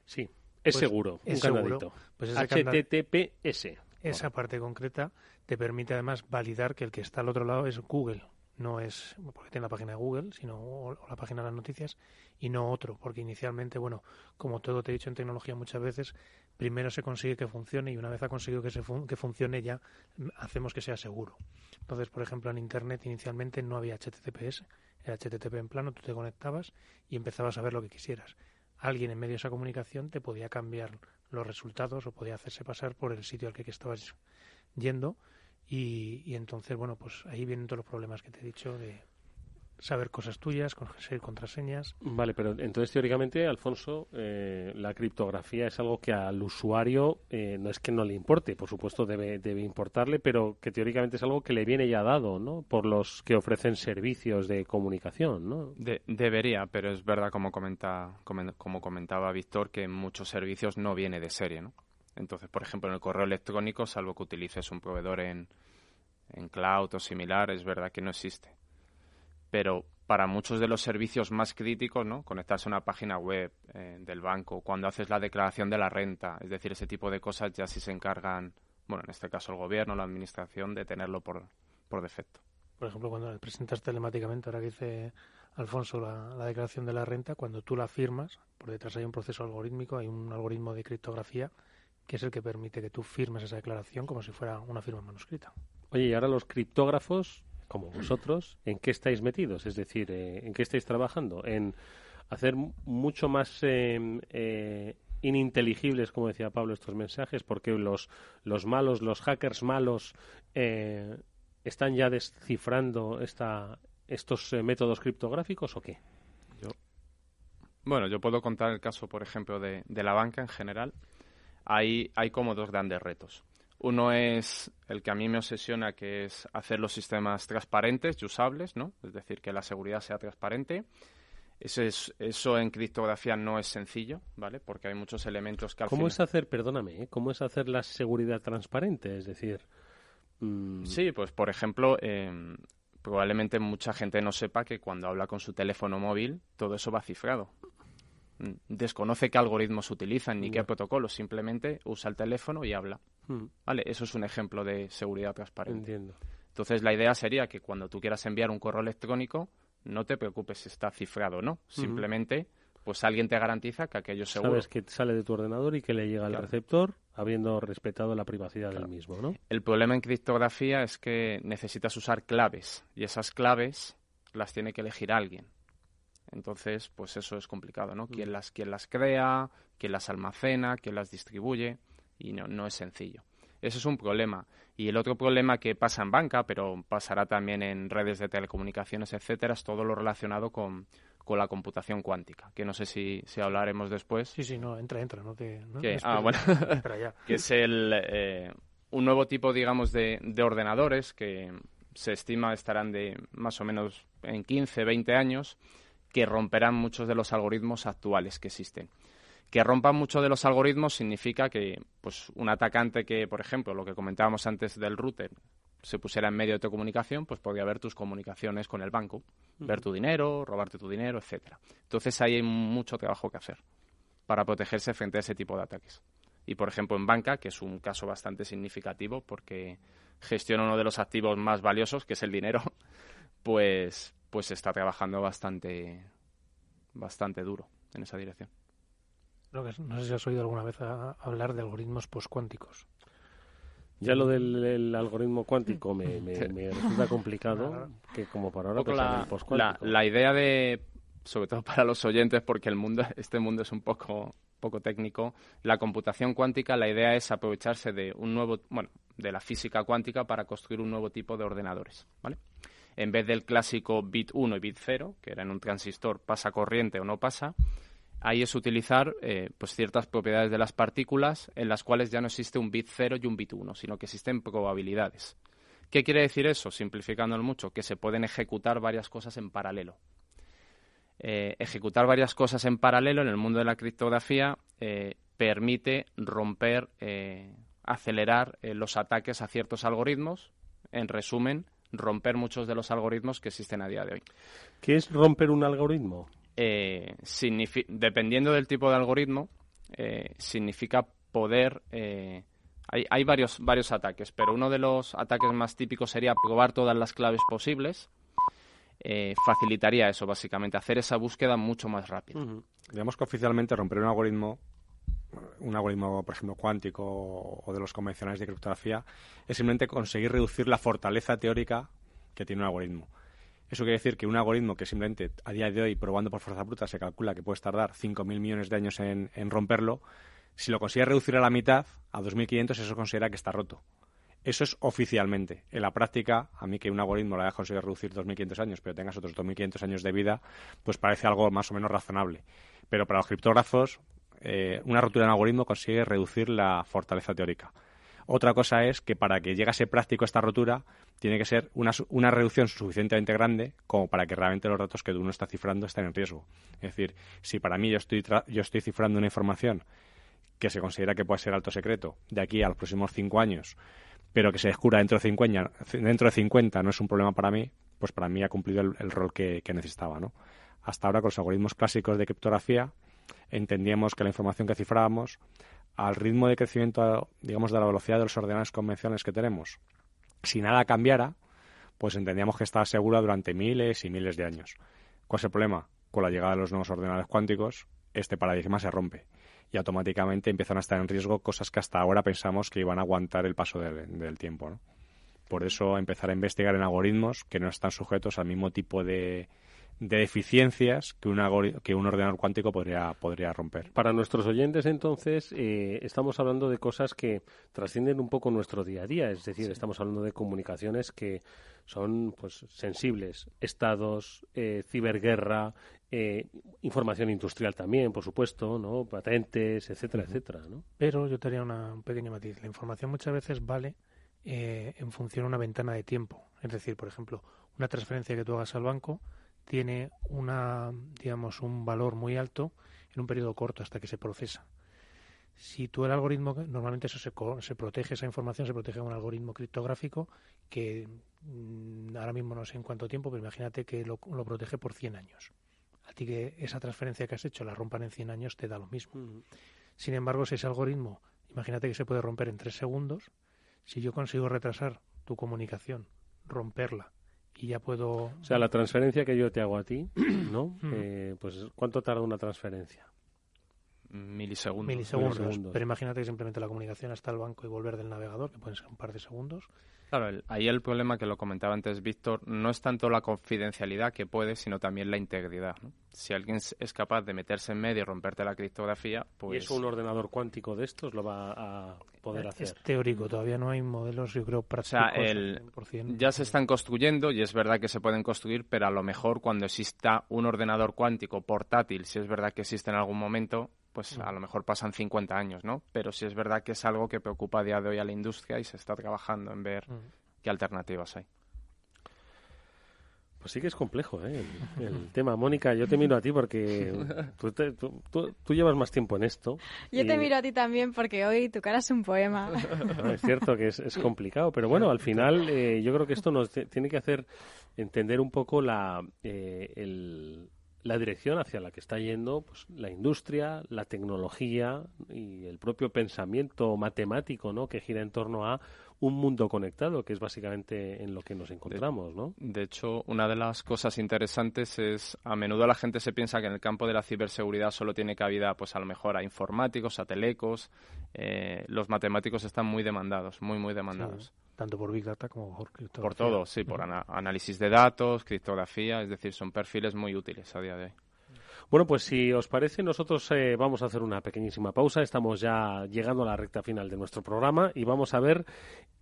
Sí, es seguro, un candadito. Pues HTTPS. Esa parte concreta te permite además validar que el que está al otro lado es Google. No es porque tiene la página de Google, sino o la página de las noticias, y no otro, porque inicialmente, bueno, como todo te he dicho en tecnología muchas veces, primero se consigue que funcione y una vez ha conseguido que funcione ya hacemos que sea seguro. Entonces, por ejemplo, en Internet inicialmente no había HTTPS, era HTTP en plano, tú te conectabas y empezabas a ver lo que quisieras. Alguien en medio de esa comunicación te podía cambiar los resultados o podía hacerse pasar por el sitio al que estabas yendo. Y entonces, bueno, pues ahí vienen todos los problemas que te he dicho de saber cosas tuyas, conseguir contraseñas. Vale, pero entonces teóricamente, Alfonso, la criptografía es algo que al usuario no es que no le importe, por supuesto debe importarle, pero que teóricamente es algo que le viene ya dado, ¿no? Por los que ofrecen servicios de comunicación, ¿no? Debería, pero es verdad, como comentaba Víctor, que en muchos servicios no viene de serie, ¿no? Entonces, por ejemplo, en el correo electrónico, salvo que utilices un proveedor en cloud o similar, es verdad que no existe. Pero para muchos de los servicios más críticos, ¿no? Conectarse a una página web del banco, cuando haces la declaración de la renta, es decir, ese tipo de cosas ya sí se encargan, bueno, en este caso el gobierno, la administración, de tenerlo por defecto. Por ejemplo, cuando presentas telemáticamente, ahora que dice Alfonso la declaración de la renta, cuando tú la firmas, por detrás hay un proceso algorítmico, hay un algoritmo de criptografía que es el que permite que tú firmes esa declaración como si fuera una firma manuscrita. Oye, y ahora los criptógrafos, como vosotros, ¿en qué estáis metidos? Es decir, ¿en qué estáis trabajando? ¿En hacer mucho más ininteligibles, como decía Pablo, estos mensajes? Porque los malos, los hackers malos, ¿están ya descifrando estos métodos criptográficos o qué? Bueno, yo puedo contar el caso, por ejemplo, de la banca en general. Hay como dos grandes retos. Uno es el que a mí me obsesiona, que es hacer los sistemas transparentes y usables, ¿no? Es decir, que la seguridad sea transparente. Eso en criptografía no es sencillo, ¿vale? Porque hay muchos elementos que al ¿Cómo es hacer, perdóname, cómo es hacer la seguridad transparente? Es decir... Sí, pues por ejemplo, probablemente mucha gente no sepa que cuando habla con su teléfono móvil, todo eso va cifrado. Desconoce qué algoritmos utilizan ni qué protocolos, simplemente usa el teléfono y habla. Vale, eso es un ejemplo de seguridad transparente. Entiendo. Entonces la idea sería que cuando tú quieras enviar un correo electrónico, no te preocupes si está cifrado o no. Simplemente, pues alguien te garantiza que aquello es seguro. Sabes que sale de tu ordenador y que le llega al receptor, habiendo respetado la privacidad del mismo, ¿no? El problema en criptografía es que necesitas usar claves y esas claves las tiene que elegir alguien. Entonces, pues eso es complicado, ¿no? ¿Quién las crea? ¿Quién las almacena? ¿Quién las distribuye? Y no es sencillo. Ese es un problema. Y el otro problema que pasa en banca, pero pasará también en redes de telecomunicaciones, etcétera, es todo lo relacionado con la computación cuántica, que no sé si hablaremos después. Sí, no, entra, no te... ¿no? Bueno, entra ya. Que es un nuevo tipo, digamos, de ordenadores que se estima estarán de más o menos en 15, 20 años, que romperán muchos de los algoritmos actuales que existen. Que rompan muchos de los algoritmos significa que pues un atacante que, por ejemplo, lo que comentábamos antes del router, se pusiera en medio de tu comunicación, pues podría ver tus comunicaciones con el banco, ver tu dinero, robarte tu dinero, etcétera. Entonces ahí hay mucho trabajo que hacer para protegerse frente a ese tipo de ataques. Y, por ejemplo, en banca, que es un caso bastante significativo porque gestiona uno de los activos más valiosos, que es el dinero, pues está trabajando bastante duro en esa dirección. No sé si has oído alguna vez hablar de algoritmos postcuánticos. Ya lo del algoritmo cuántico me resulta complicado, que como para ahora pensar en el postcuántico. La idea de sobre todo para los oyentes, porque este mundo es un poco técnico. La computación cuántica, la idea es aprovecharse de de la física cuántica para construir un nuevo tipo de ordenadores, ¿vale? En vez del clásico bit 1 y bit 0, que era en un transistor pasa corriente o no pasa, ahí es utilizar pues ciertas propiedades de las partículas en las cuales ya no existe un bit 0 y un bit 1, sino que existen probabilidades. ¿Qué quiere decir eso? Simplificándolo mucho, que se pueden ejecutar varias cosas en paralelo. Ejecutar varias cosas en paralelo en el mundo de la criptografía permite romper, acelerar los ataques a ciertos algoritmos. En resumen, romper muchos de los algoritmos que existen a día de hoy. ¿Qué es romper un algoritmo? Dependiendo del tipo de algoritmo, significa poder... Hay varios ataques, pero uno de los ataques más típicos sería probar todas las claves posibles. Facilitaría eso, básicamente, hacer esa búsqueda mucho más rápida. Digamos que oficialmente romper un algoritmo, por ejemplo, cuántico o de los convencionales de criptografía, es simplemente conseguir reducir la fortaleza teórica que tiene un algoritmo. Eso quiere decir que un algoritmo que simplemente a día de hoy, probando por fuerza bruta, se calcula que puede tardar 5.000 millones de años en romperlo, si lo consigue reducir a la mitad, a 2.500, eso considera que está roto. Eso es oficialmente. En la práctica, a mí que un algoritmo lo haya conseguido reducir 2.500 años, pero tengas otros 2.500 años de vida, pues parece algo más o menos razonable. Pero para los criptógrafos, una rotura en algoritmo consigue reducir la fortaleza teórica. Otra cosa es que para que llegase práctico esta rotura, tiene que ser una reducción suficientemente grande como para que realmente los datos que uno está cifrando estén en riesgo. Es decir, si para mí yo estoy cifrando una información que se considera que puede ser alto secreto de aquí a los próximos 5 años, pero que se descubra dentro de 50 no es un problema para mí, pues para mí ha cumplido el rol que necesitaba, ¿no? Hasta ahora, con los algoritmos clásicos de criptografía, entendíamos que la información que cifrábamos, al ritmo de crecimiento, digamos, de la velocidad de los ordenadores convencionales que tenemos, si nada cambiara, pues entendíamos que estaba segura durante miles y miles de años. ¿Cuál es el problema? Con la llegada de los nuevos ordenadores cuánticos, este paradigma se rompe y automáticamente empiezan a estar en riesgo cosas que hasta ahora pensamos que iban a aguantar el paso del tiempo, ¿no? Por eso empezar a investigar en algoritmos que no están sujetos al mismo tipo de deficiencias que un ordenador cuántico podría romper. Para nuestros oyentes, entonces, estamos hablando de cosas que trascienden un poco nuestro día a día, es decir, estamos hablando de comunicaciones que son pues sensibles, estados, ciberguerra, información industrial también, por supuesto, ¿no? Patentes, etcétera, etcétera, ¿no? Pero yo te haría un pequeño matiz. La información muchas veces vale en función de una ventana de tiempo. Es decir, por ejemplo, una transferencia que tú hagas al banco tiene un valor muy alto en un periodo corto hasta que se procesa. Si tú el algoritmo, normalmente eso se protege, esa información se protege con un algoritmo criptográfico que ahora mismo no sé en cuánto tiempo, pero imagínate que lo protege por 100 años. A ti que esa transferencia que has hecho la rompan en 100 años te da lo mismo. Sin embargo, si ese algoritmo, imagínate que se puede romper en 3 segundos, si yo consigo retrasar tu comunicación, romperla, y ya puedo... O sea, la transferencia que yo te hago a ti, ¿no? Pues, ¿cuánto tarda una transferencia? Milisegundos. Pero imagínate que simplemente la comunicación hasta el banco y volver del navegador, que pueden ser un par de segundos. Claro, ahí el problema que lo comentaba antes Víctor, no es tanto la confidencialidad que puede, sino también la integridad, ¿no? Si alguien es capaz de meterse en medio y romperte la criptografía, pues... ¿Y eso un ordenador cuántico de estos lo va a poder hacer? Es teórico, todavía no hay modelos, yo creo, prácticos. O sea, ya se están construyendo y es verdad que se pueden construir, pero a lo mejor cuando exista un ordenador cuántico portátil, si es verdad que existe en algún momento, pues a lo mejor pasan 50 años, ¿no? Pero sí es verdad que es algo que preocupa a día de hoy a la industria y se está trabajando en ver qué alternativas hay. Pues sí que es complejo, ¿eh? El tema. Mónica, yo te miro a ti porque tú llevas más tiempo en esto. Yo te miro a ti también porque hoy tu cara es un poema. No, es cierto que es complicado, pero bueno, al final yo creo que esto nos tiene que hacer entender un poco la dirección hacia la que está yendo pues, la industria, la tecnología y el propio pensamiento matemático, ¿no? Que gira en torno a un mundo conectado, que es básicamente en lo que nos encontramos, ¿no? De hecho, una de las cosas interesantes es, a menudo la gente se piensa que en el campo de la ciberseguridad solo tiene cabida, pues a lo mejor a informáticos, a telecos. Los matemáticos están muy demandados, muy demandados. Sí, tanto por Big Data como por criptografía. Por todo, sí, por análisis de datos, criptografía, es decir, son perfiles muy útiles a día de hoy. Bueno, pues si os parece, nosotros vamos a hacer una pequeñísima pausa. Estamos ya llegando a la recta final de nuestro programa y vamos a ver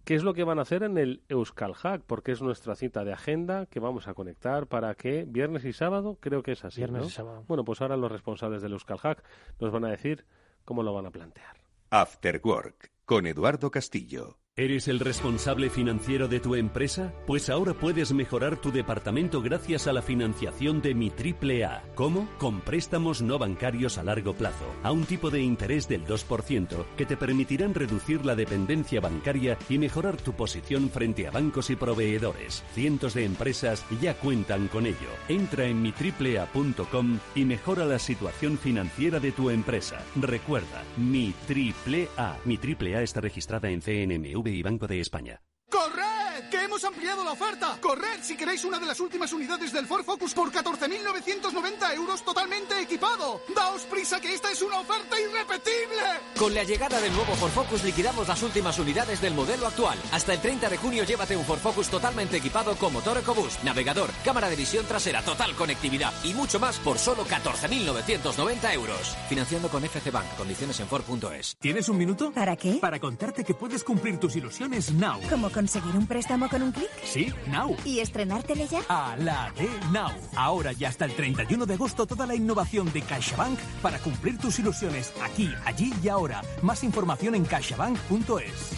qué es lo que van a hacer en el Euskal Hack, porque es nuestra cita de agenda que vamos a conectar para que viernes y sábado, creo que es así, Viernes ¿no? y sábado. Bueno, pues ahora los responsables del Euskal Hack nos van a decir cómo lo van a plantear. After Work, con Eduardo Castillo. ¿Eres el responsable financiero de tu empresa? Pues ahora puedes mejorar tu departamento gracias a la financiación de Mi Triple A. ¿Cómo? Con préstamos no bancarios a largo plazo, a un tipo de interés del 2% que te permitirán reducir la dependencia bancaria y mejorar tu posición frente a bancos y proveedores. Cientos de empresas ya cuentan con ello. Entra en mitriplea.com y mejora la situación financiera de tu empresa. Recuerda, Mi Triple A. Mi Triple A está registrada en CNMV y Banco de España. ¡Corred! ¡Que hemos ampliado la oferta! ¡Corred si queréis una de las últimas unidades del Ford Focus por 14.990 euros totalmente equipado! ¡Daos prisa que esta es una oferta irrepetible! Con la llegada del nuevo Ford Focus liquidamos las últimas unidades del modelo actual. Hasta el 30 de junio llévate un Ford Focus totalmente equipado con motor EcoBoost, navegador, cámara de visión trasera, total conectividad y mucho más por solo 14.990 euros. Financiando con FC Bank. Condiciones en Ford.es. ¿Tienes un minuto? ¿Para qué? Para contarte que puedes cumplir tus ilusiones now. ¿Cómo conseguir un préstamo con un clic? Sí, now. ¿Y estrenártele ya? A la de now. Ahora y hasta el 31 de agosto toda la innovación de CaixaBank para cumplir tus ilusiones aquí, allí y ahora. Más información en caixabank.es.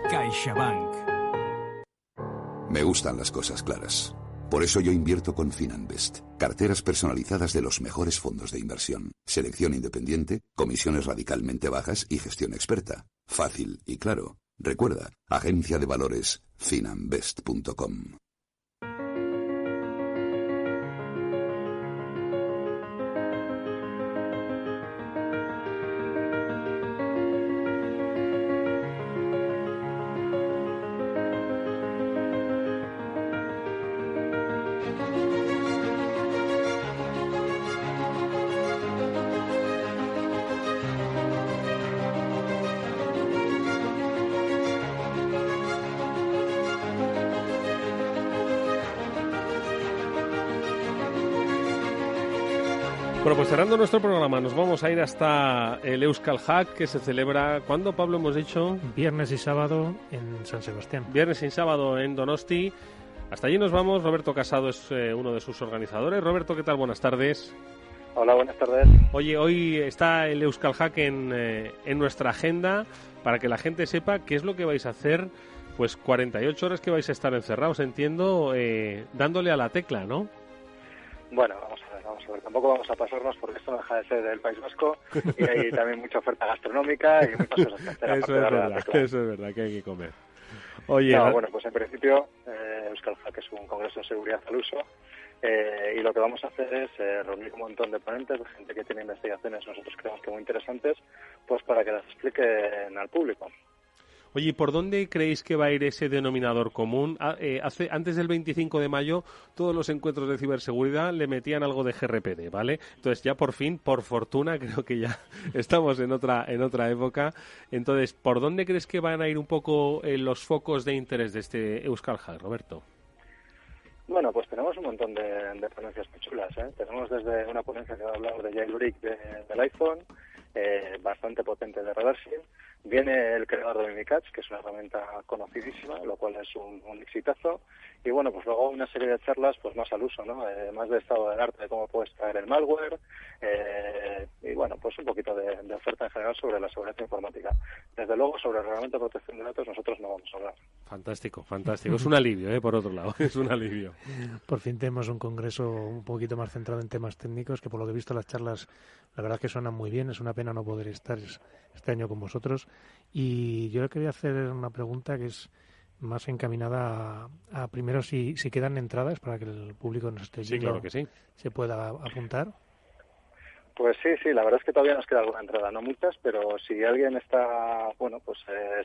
CaixaBank. Me gustan las cosas claras. Por eso yo invierto con Finanbest. Carteras personalizadas de los mejores fondos de inversión. Selección independiente, comisiones radicalmente bajas y gestión experta. Fácil y claro. Recuerda, agencia de valores finanbest.com. Bueno, pues cerrando nuestro programa, nos vamos a ir hasta el Euskal Hack, que se celebra, ¿cuándo, Pablo, hemos dicho? Viernes y sábado en San Sebastián. Viernes y sábado en Donosti. Hasta allí nos vamos. Roberto Casado es uno de sus organizadores. Roberto, ¿qué tal? Buenas tardes. Hola, buenas tardes. Oye, hoy está el Euskal Hack en nuestra agenda para que la gente sepa qué es lo que vais a hacer. Pues 48 horas que vais a estar encerrados, entiendo, dándole a la tecla, ¿no? Bueno, vamos a ver. Tampoco vamos a pasarnos porque esto no deja de ser del País Vasco y hay también mucha oferta gastronómica y muchas cosas que hacer. Eso es verdad, que hay que comer. Oye, no, bueno, pues en principio Euskal Hack es un congreso de seguridad al uso y lo que vamos a hacer es reunir un montón de ponentes, de gente que tiene investigaciones, nosotros creemos que muy interesantes, pues para que las expliquen al público. Oye, ¿por dónde creéis que va a ir ese denominador común? Antes del 25 de mayo, todos los encuentros de ciberseguridad le metían algo de GRPD, ¿vale? Entonces ya por fin, por fortuna, creo que ya estamos en otra época. Entonces, ¿por dónde crees que van a ir un poco los focos de interés de este Euskal Hack, Roberto? Bueno, pues tenemos un montón de ponencias muy chulas, ¿eh? Tenemos desde una ponencia que va a hablar de jailbreak del iPhone, bastante potente de reversing. Viene el creador de Mimikatz, que es una herramienta conocidísima, lo cual es un exitazo. Y bueno, pues luego una serie de charlas pues más al uso, ¿no? Más de estado del arte, de cómo puedes traer el malware. Y bueno, pues un poquito de oferta en general sobre la seguridad informática. Desde luego, sobre el reglamento de protección de datos nosotros no vamos a hablar. Fantástico. Es un alivio, por otro lado. Es un alivio. Por fin tenemos un congreso un poquito más centrado en temas técnicos, que por lo que he visto las charlas, la verdad es que suenan muy bien. Es una pena no poder estar este año con vosotros. Y yo quería hacer una pregunta que es más encaminada a primero si quedan entradas para que el público nos esté viendo, claro que sí, se pueda apuntar. Pues sí, la verdad es que todavía nos queda alguna entrada, no muchas, pero si alguien está, bueno, pues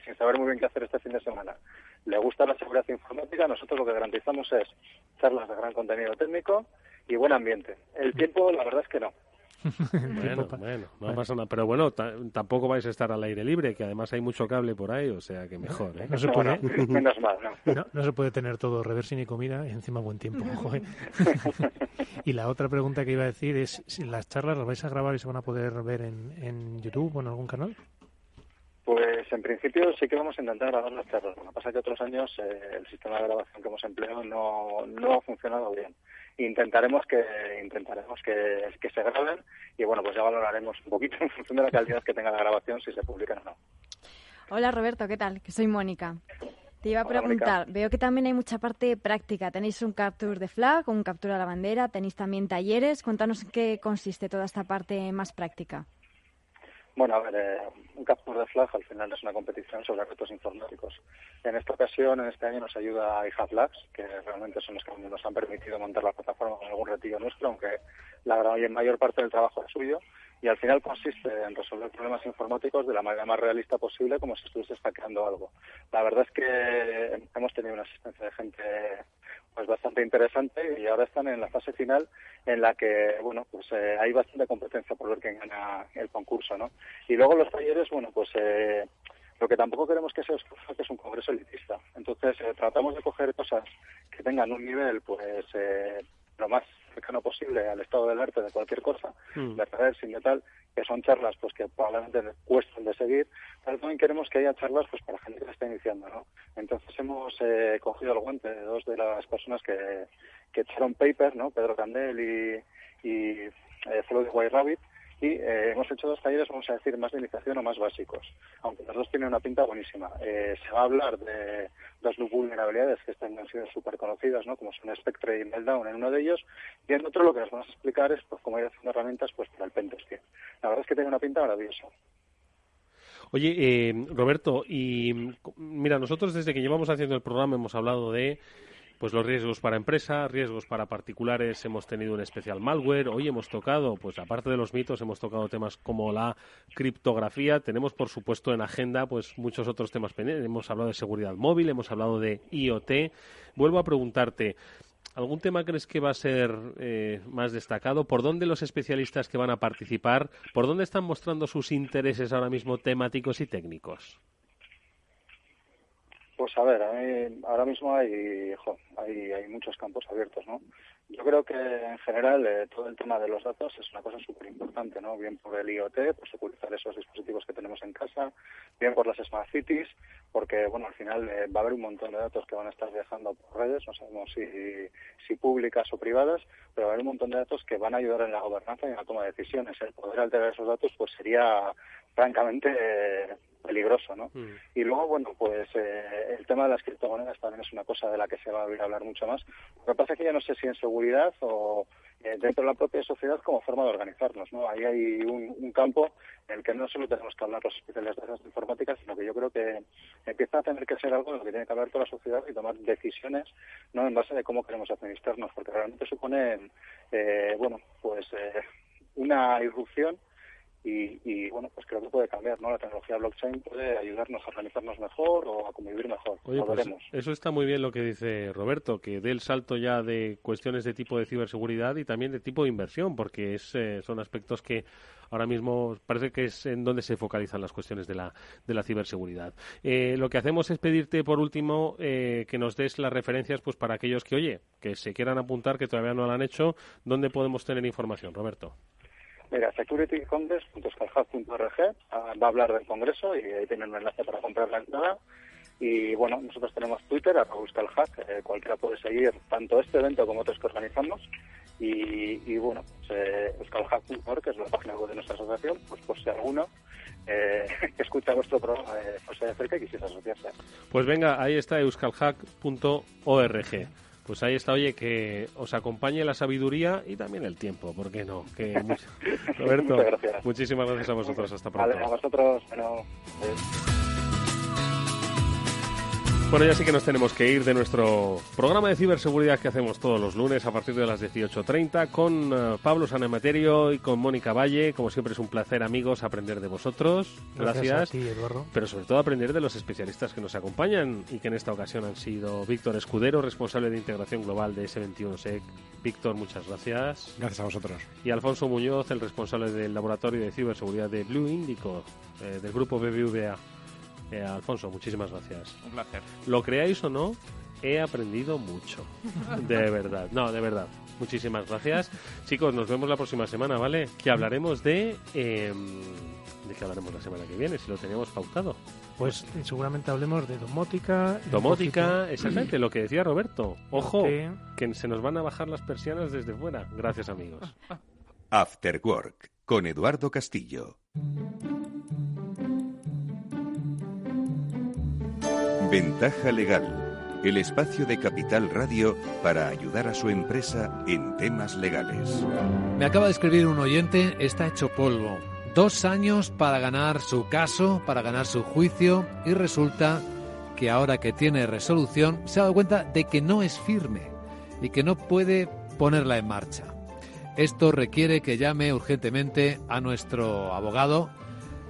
sin saber muy bien qué hacer este fin de semana, le gusta la seguridad informática, nosotros lo que garantizamos es charlas de gran contenido técnico y buen ambiente. El tiempo, la verdad es que no. Bueno, no pasa nada. Pero bueno, tampoco vais a estar al aire libre, que además hay mucho cable por ahí, o sea que mejor, ¿eh? No se puede, menos mal, no se puede tener todo reversing y comida y encima buen tiempo. Ojo, ¿eh? Y la otra pregunta que iba a decir es si las charlas las vais a grabar y se van a poder ver en YouTube o en algún canal. Pues en principio sí que vamos a intentar grabar las charlas. Lo que pasa es que otros años el sistema de grabación que hemos empleado no ha funcionado bien. Intentaremos que se graben y bueno, pues ya valoraremos un poquito en función de la calidad que tenga la grabación si se publican o no. Hola Roberto, ¿qué tal? Que soy Mónica. Te iba a Hola, preguntar, Mónica. veo que también hay mucha parte práctica. Tenéis un capture de flag, un captura de la bandera, tenéis también talleres. Cuéntanos en qué consiste toda esta parte más práctica. Bueno, a ver, un capture de flag al final es una competición sobre retos informáticos. En esta ocasión, en este año, nos ayuda iHub Labs, que realmente son los que nos han permitido montar la plataforma con algún retillo nuestro, aunque la mayor parte del trabajo es suyo. Y al final consiste en resolver problemas informáticos de la manera más realista posible, como si estuviese hackeando algo. La verdad es que hemos tenido una asistencia de gente pues bastante interesante y ahora están en la fase final en la que, bueno, pues hay bastante competencia por ver quién gana el concurso, ¿no? Y luego los talleres, bueno, pues lo que tampoco queremos que sea que es un congreso elitista. Entonces tratamos de coger cosas que tengan un nivel, pues lo más cercano posible al estado del arte de cualquier cosa, de reversing, de tal, que son charlas pues que probablemente cuestan de seguir, pero también queremos que haya charlas pues para gente que está iniciando, ¿no? Entonces hemos cogido el guante de dos de las personas que echaron paper, ¿no? Pedro Candel y Floyd White Rabbit, y hemos hecho dos talleres, vamos a decir, más de iniciación o más básicos, aunque los dos tienen una pinta buenísima. Se va a hablar de dos vulnerabilidades que han sido súper conocidas, ¿no? Como son Spectre y Meltdown en uno de ellos, y en otro lo que nos vamos a explicar es pues cómo ir haciendo herramientas pues para el pentesting. La verdad es que tiene una pinta maravillosa. Oye, Roberto, y mira, nosotros desde que llevamos haciendo el programa hemos hablado de pues los riesgos para empresas, riesgos para particulares, hemos tenido un especial malware, hoy hemos tocado, pues aparte de los mitos, hemos tocado temas como la criptografía, tenemos por supuesto en agenda pues muchos otros temas pendientes, hemos hablado de seguridad móvil, hemos hablado de IoT. Vuelvo a preguntarte, ¿algún tema crees que va a ser más destacado? ¿Por dónde los especialistas que van a participar, por dónde están mostrando sus intereses ahora mismo temáticos y técnicos? Pues a ver, ahora mismo hay muchos campos abiertos, ¿no? Yo creo que en general todo el tema de los datos es una cosa súper importante, ¿no? Bien por el IoT, por securizar esos dispositivos que tenemos en casa, bien por las Smart Cities, porque, bueno, al final va a haber un montón de datos que van a estar viajando por redes, no sabemos si públicas o privadas, pero va a haber un montón de datos que van a ayudar en la gobernanza y en la toma de decisiones. El poder alterar esos datos pues sería francamente peligroso, ¿no? Y luego, bueno, pues el tema de las criptomonedas también es una cosa de la que se va a oír hablar mucho más. Lo que pasa es que ya no sé si en seguridad o dentro de la propia sociedad como forma de organizarnos, ¿no? Ahí hay un campo en el que no solo tenemos que hablar los especialistas de informática, sino que yo creo que empieza a tener que ser algo en lo que tiene que hablar toda la sociedad y tomar decisiones, ¿no? En base de cómo queremos administrarnos, porque realmente suponen, bueno, pues una irrupción. Y bueno, pues creo que puede cambiar, ¿no? La tecnología blockchain puede ayudarnos a organizarnos mejor o a convivir mejor. Oye, lo pues veremos. Eso está muy bien lo que dice Roberto, que dé el salto ya de cuestiones de tipo de ciberseguridad y también de tipo de inversión, porque son aspectos que ahora mismo parece que es en donde se focalizan las cuestiones de la ciberseguridad. Lo que hacemos es pedirte, por último, que nos des las referencias pues para aquellos que, oye, que se quieran apuntar, que todavía no lo han hecho. ¿Dónde podemos tener información, Roberto? Mira, securitycongress.org va a hablar del congreso y ahí tienen un enlace para comprar la entrada. Y bueno, nosotros tenemos Twitter, @euskalhack, cualquiera puede seguir tanto este evento como otros que organizamos. Y bueno, pues, euskalhack.org, que es la página web de nuestra asociación, pues por si alguno que escucha vuestro programa pues se acerca y quisiera asociarse. Pues venga, ahí está euskalhack.org. Pues ahí está, oye, que os acompañe la sabiduría y también el tiempo, ¿por qué no? Roberto, muchísimas gracias a vosotros, hasta pronto. Vale, a vosotros, bueno, Bueno, ya sí que nos tenemos que ir de nuestro programa de ciberseguridad que hacemos todos los lunes a partir de las 18:30 con Pablo Sanematerio y con Mónica Valle. Como siempre es un placer, amigos, aprender de vosotros. Gracias. A ti, Eduardo. Pero sobre todo aprender de los especialistas que nos acompañan y que en esta ocasión han sido Víctor Escudero, responsable de integración global de S21SEC. Víctor, muchas gracias. Gracias a vosotros. Y Alfonso Muñoz, el responsable del laboratorio de ciberseguridad de Blue Indico, del grupo BBVA. Alfonso, muchísimas gracias. Un placer. Lo creáis o no, he aprendido mucho. De verdad. No, de verdad. Muchísimas gracias. Chicos, nos vemos la próxima semana, ¿vale? Que hablaremos ¿de qué hablaremos la semana que viene? Si lo teníamos pautado. Pues seguramente hablemos de domótica. Domótica, exactamente, lo que decía Roberto. Ojo, que se nos van a bajar las persianas desde fuera. Gracias, amigos. After Work, con Eduardo Castillo. Ventaja Legal, el espacio de Capital Radio para ayudar a su empresa en temas legales. Me acaba de escribir un oyente, está hecho polvo. 2 años para ganar su caso, para ganar su juicio, y resulta que ahora que tiene resolución se ha dado cuenta de que no es firme y que no puede ponerla en marcha. Esto requiere que llame urgentemente a nuestro abogado,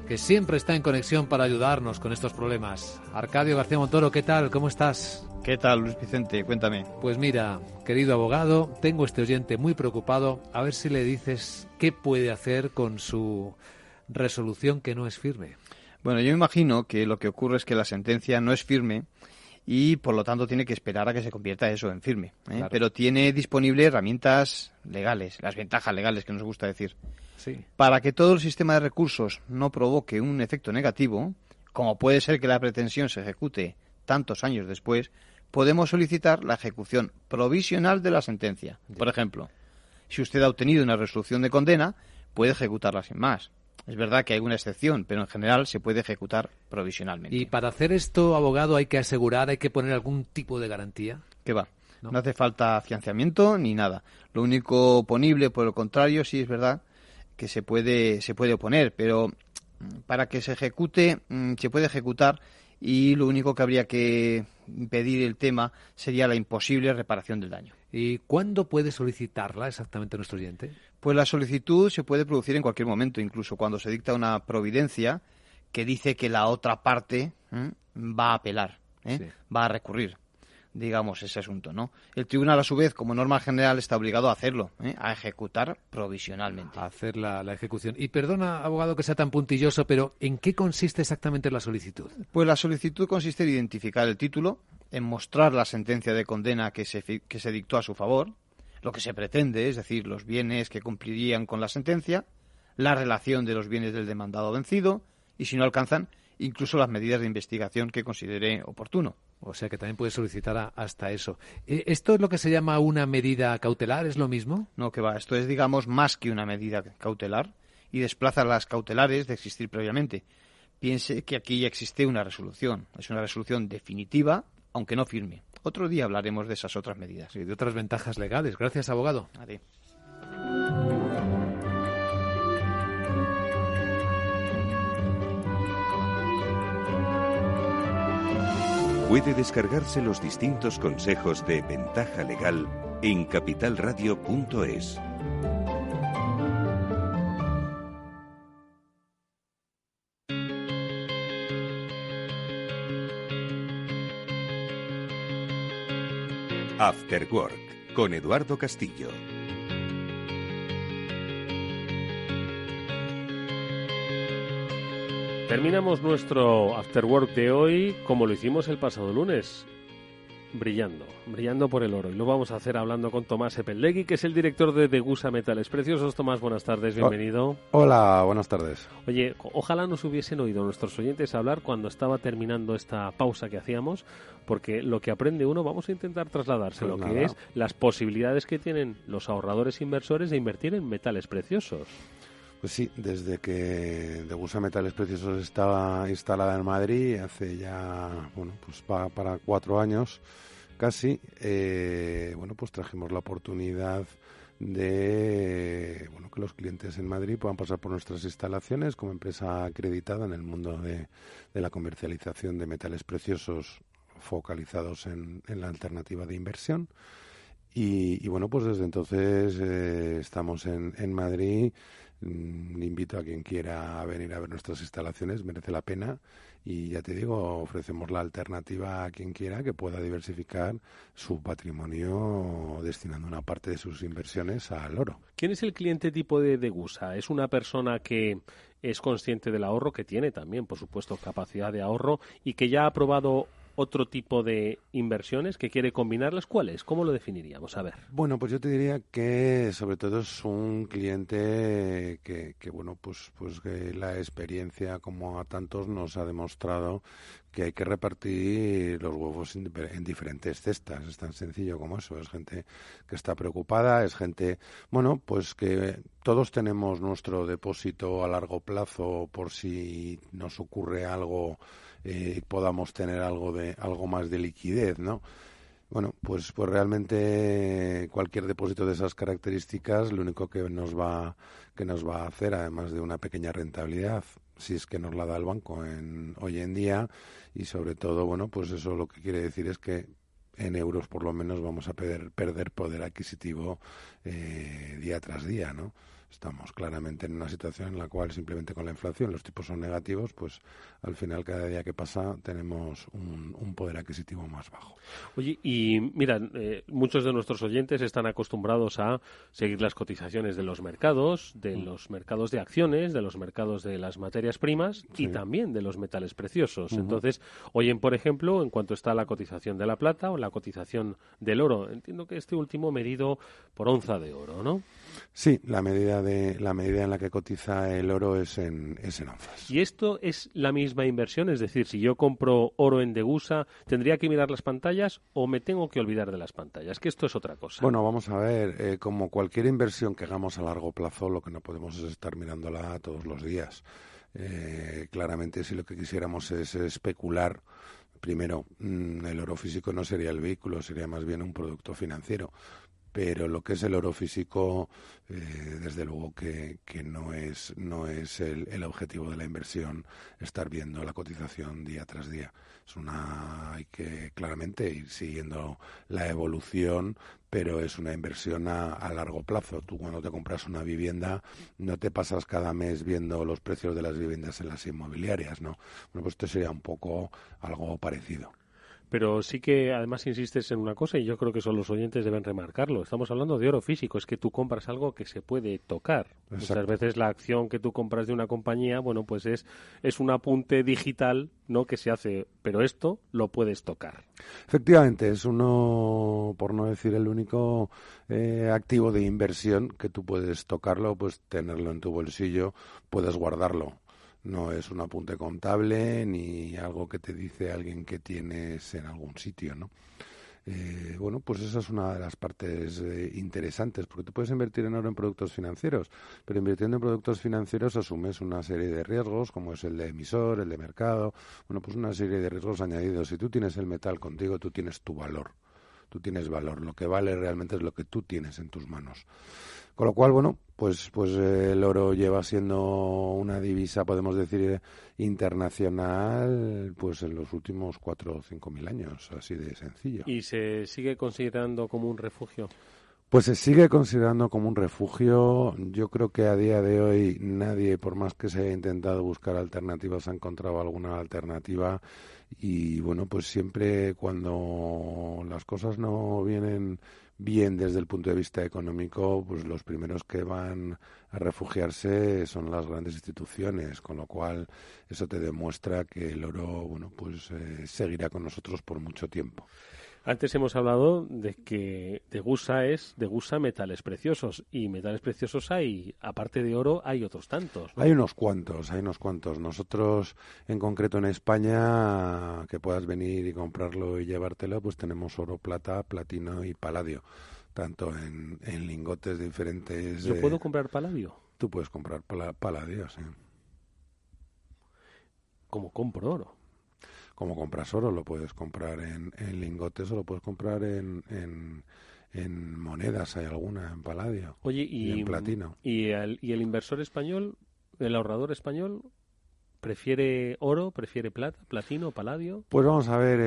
que siempre está en conexión para ayudarnos con estos problemas. Arcadio García Montoro, ¿qué tal? ¿Cómo estás? ¿Qué tal, Luis Vicente? Cuéntame. Pues mira, querido abogado, tengo este oyente muy preocupado. A ver si le dices qué puede hacer con su resolución que no es firme. Bueno, yo me imagino que lo que ocurre es que la sentencia no es firme y, por lo tanto, tiene que esperar a que se convierta eso en firme. Claro. Pero tiene disponibles herramientas legales, las ventajas legales que nos gusta decir. Sí. Para que todo el sistema de recursos no provoque un efecto negativo, como puede ser que la pretensión se ejecute tantos años después, podemos solicitar la ejecución provisional de la sentencia. Por ejemplo, si usted ha obtenido una resolución de condena, puede ejecutarla sin más. Es verdad que hay una excepción, pero en general se puede ejecutar provisionalmente. ¿Y para hacer esto, abogado, hay que asegurar, hay que poner algún tipo de garantía? ¿Qué va? No hace falta financiamiento ni nada. Lo único oponible, por el contrario, sí es verdad que se puede oponer, pero para que se ejecute, se puede ejecutar, y lo único que habría que pedir el tema sería la imposible reparación del daño. ¿Y cuándo puede solicitarla exactamente nuestro oyente? Pues la solicitud se puede producir en cualquier momento, incluso cuando se dicta una providencia que dice que la otra parte va a apelar, va a recurrir, digamos, ese asunto, ¿no? El tribunal, a su vez, como norma general, está obligado a hacerlo, a ejecutar provisionalmente. A hacer la ejecución. Y perdona, abogado, que sea tan puntilloso, pero ¿en qué consiste exactamente la solicitud? Pues la solicitud consiste en identificar el título, en mostrar la sentencia de condena que se dictó a su favor, lo que se pretende, es decir, los bienes que cumplirían con la sentencia, la relación de los bienes del demandado vencido, y si no alcanzan, incluso las medidas de investigación que considere oportuno. O sea que también puede solicitar hasta eso. ¿Esto es lo que se llama una medida cautelar? ¿Es lo mismo? No, que va. Esto es, digamos, más que una medida cautelar y desplaza las cautelares de existir previamente. Piense que aquí ya existe una resolución. Es una resolución definitiva, aunque no firme. Otro día hablaremos de esas otras medidas. Y de otras ventajas legales. Gracias, abogado. A ti. Puede descargarse los distintos consejos de Ventaja Legal en capitalradio.es. After Work, con Eduardo Castillo. Terminamos nuestro After Work de hoy como lo hicimos el pasado lunes, brillando por el oro. Y lo vamos a hacer hablando con Tomás Epellegui, que es el director de Degusa Metales Preciosos. Tomás, buenas tardes, bienvenido. Hola, buenas tardes. Oye, ojalá nos hubiesen oído nuestros oyentes hablar cuando estaba terminando esta pausa que hacíamos, porque lo que aprende uno vamos a intentar trasladárselo, Pues que nada. es las posibilidades que tienen los ahorradores inversores de invertir en metales preciosos. Pues sí, desde que Degusa Metales Preciosos estaba instalada en Madrid, hace ya, bueno, pues para 4 años casi, bueno, pues trajimos la oportunidad de, bueno, que los clientes en Madrid puedan pasar por nuestras instalaciones como empresa acreditada en el mundo de la comercialización de metales preciosos focalizados en la alternativa de inversión. Y bueno, pues desde entonces estamos en Madrid. Invito a quien quiera a venir a ver nuestras instalaciones, merece la pena. Y ya te digo, ofrecemos la alternativa a quien quiera que pueda diversificar su patrimonio destinando una parte de sus inversiones al oro. ¿Quién es el cliente tipo de Degusa? ¿Es una persona que es consciente del ahorro, que tiene también, por supuesto, capacidad de ahorro y que ya ha probado otro tipo de inversiones, que quiere combinarlas? ¿Cuáles? ¿Cómo lo definiríamos? A ver. Bueno, pues yo te diría que sobre todo es un cliente que bueno, pues que la experiencia, como a tantos, nos ha demostrado que hay que repartir los huevos en diferentes cestas. Es tan sencillo como eso. Es gente que está preocupada, es gente, bueno, pues que todos tenemos nuestro depósito a largo plazo por si nos ocurre algo, podamos tener algo más de liquidez, ¿no? Bueno, pues realmente cualquier depósito de esas características, lo único que nos va a hacer, además de una pequeña rentabilidad, si es que nos la da el banco hoy en día, y sobre todo, bueno, pues eso lo que quiere decir es que en euros por lo menos vamos a perder poder adquisitivo día tras día, ¿no? Estamos claramente en una situación en la cual simplemente con la inflación los tipos son negativos, pues al final cada día que pasa tenemos un poder adquisitivo más bajo. Oye, y mira, muchos de nuestros oyentes están acostumbrados a seguir las cotizaciones de los mercados de acciones, de los mercados de las materias primas y también de los metales preciosos. Entonces, oyen, por ejemplo, en cuanto está la cotización de la plata o la cotización del oro. Entiendo que este último medido por onza de oro, ¿no? Sí, la medida en la que cotiza el oro es en onzas. ¿Y esto es la misma inversión? Es decir, si yo compro oro en Degusa, ¿tendría que mirar las pantallas o me tengo que olvidar de las pantallas? Que esto es otra cosa. Bueno, vamos a ver, como cualquier inversión que hagamos a largo plazo, lo que no podemos es estar mirándola todos los días. Claramente, si lo que quisiéramos es especular, primero, el oro físico no sería el vehículo, sería más bien un producto financiero. Pero lo que es el oro físico, desde luego que no es el objetivo de la inversión estar viendo la cotización día tras día. Hay que claramente ir siguiendo la evolución, pero es una inversión a largo plazo. Tú cuando te compras una vivienda no te pasas cada mes viendo los precios de las viviendas en las inmobiliarias, ¿no? Bueno, pues esto sería un poco algo parecido. Pero sí que además insistes en una cosa y yo creo que eso los oyentes deben remarcarlo. Estamos hablando de oro físico, es que tú compras algo que se puede tocar. Exacto. Muchas veces la acción que tú compras de una compañía, bueno, pues es un apunte digital, ¿no?, que se hace, pero esto lo puedes tocar. Efectivamente, es uno, por no decir el único activo de inversión que tú puedes tocarlo, pues tenerlo en tu bolsillo, puedes guardarlo. No es un apunte contable ni algo que te dice alguien que tienes en algún sitio, ¿no? Bueno, pues esa es una de las partes interesantes, porque tú puedes invertir en oro en productos financieros, pero invirtiendo en productos financieros asumes una serie de riesgos, como es el de emisor, el de mercado, bueno, pues una serie de riesgos añadidos. Si tú tienes el metal contigo, tú tienes tu valor. Tú tienes valor. Lo que vale realmente es lo que tú tienes en tus manos. Con lo cual, bueno, pues el oro lleva siendo una divisa, podemos decir, internacional, pues en los últimos 4 o 5 mil años, así de sencillo. ¿Y se sigue considerando como un refugio? Pues se sigue considerando como un refugio. Yo creo que a día de hoy nadie, por más que se haya intentado buscar alternativas, ha encontrado alguna alternativa. Y bueno, pues siempre cuando las cosas no vienen bien desde el punto de vista económico, pues los primeros que van a refugiarse son las grandes instituciones, con lo cual eso te demuestra que el oro, bueno, pues seguirá con nosotros por mucho tiempo. Antes hemos hablado de que Degusa metales preciosos, y metales preciosos hay, aparte de oro, hay otros tantos, ¿no? Hay unos cuantos. Nosotros, en concreto en España, que puedas venir y comprarlo y llevártelo, pues tenemos oro, plata, platino y paladio, tanto en lingotes diferentes. ¿Yo puedo comprar paladio? Tú puedes comprar paladio, sí. ¿Cómo compro oro? Como compras oro, lo puedes comprar en lingotes o lo puedes comprar en monedas, hay alguna, en paladio. Oye, y en platino. ¿Y el inversor español, el ahorrador español, ¿Prefiere oro, prefiere plata, platino, paladio? Pues vamos a ver,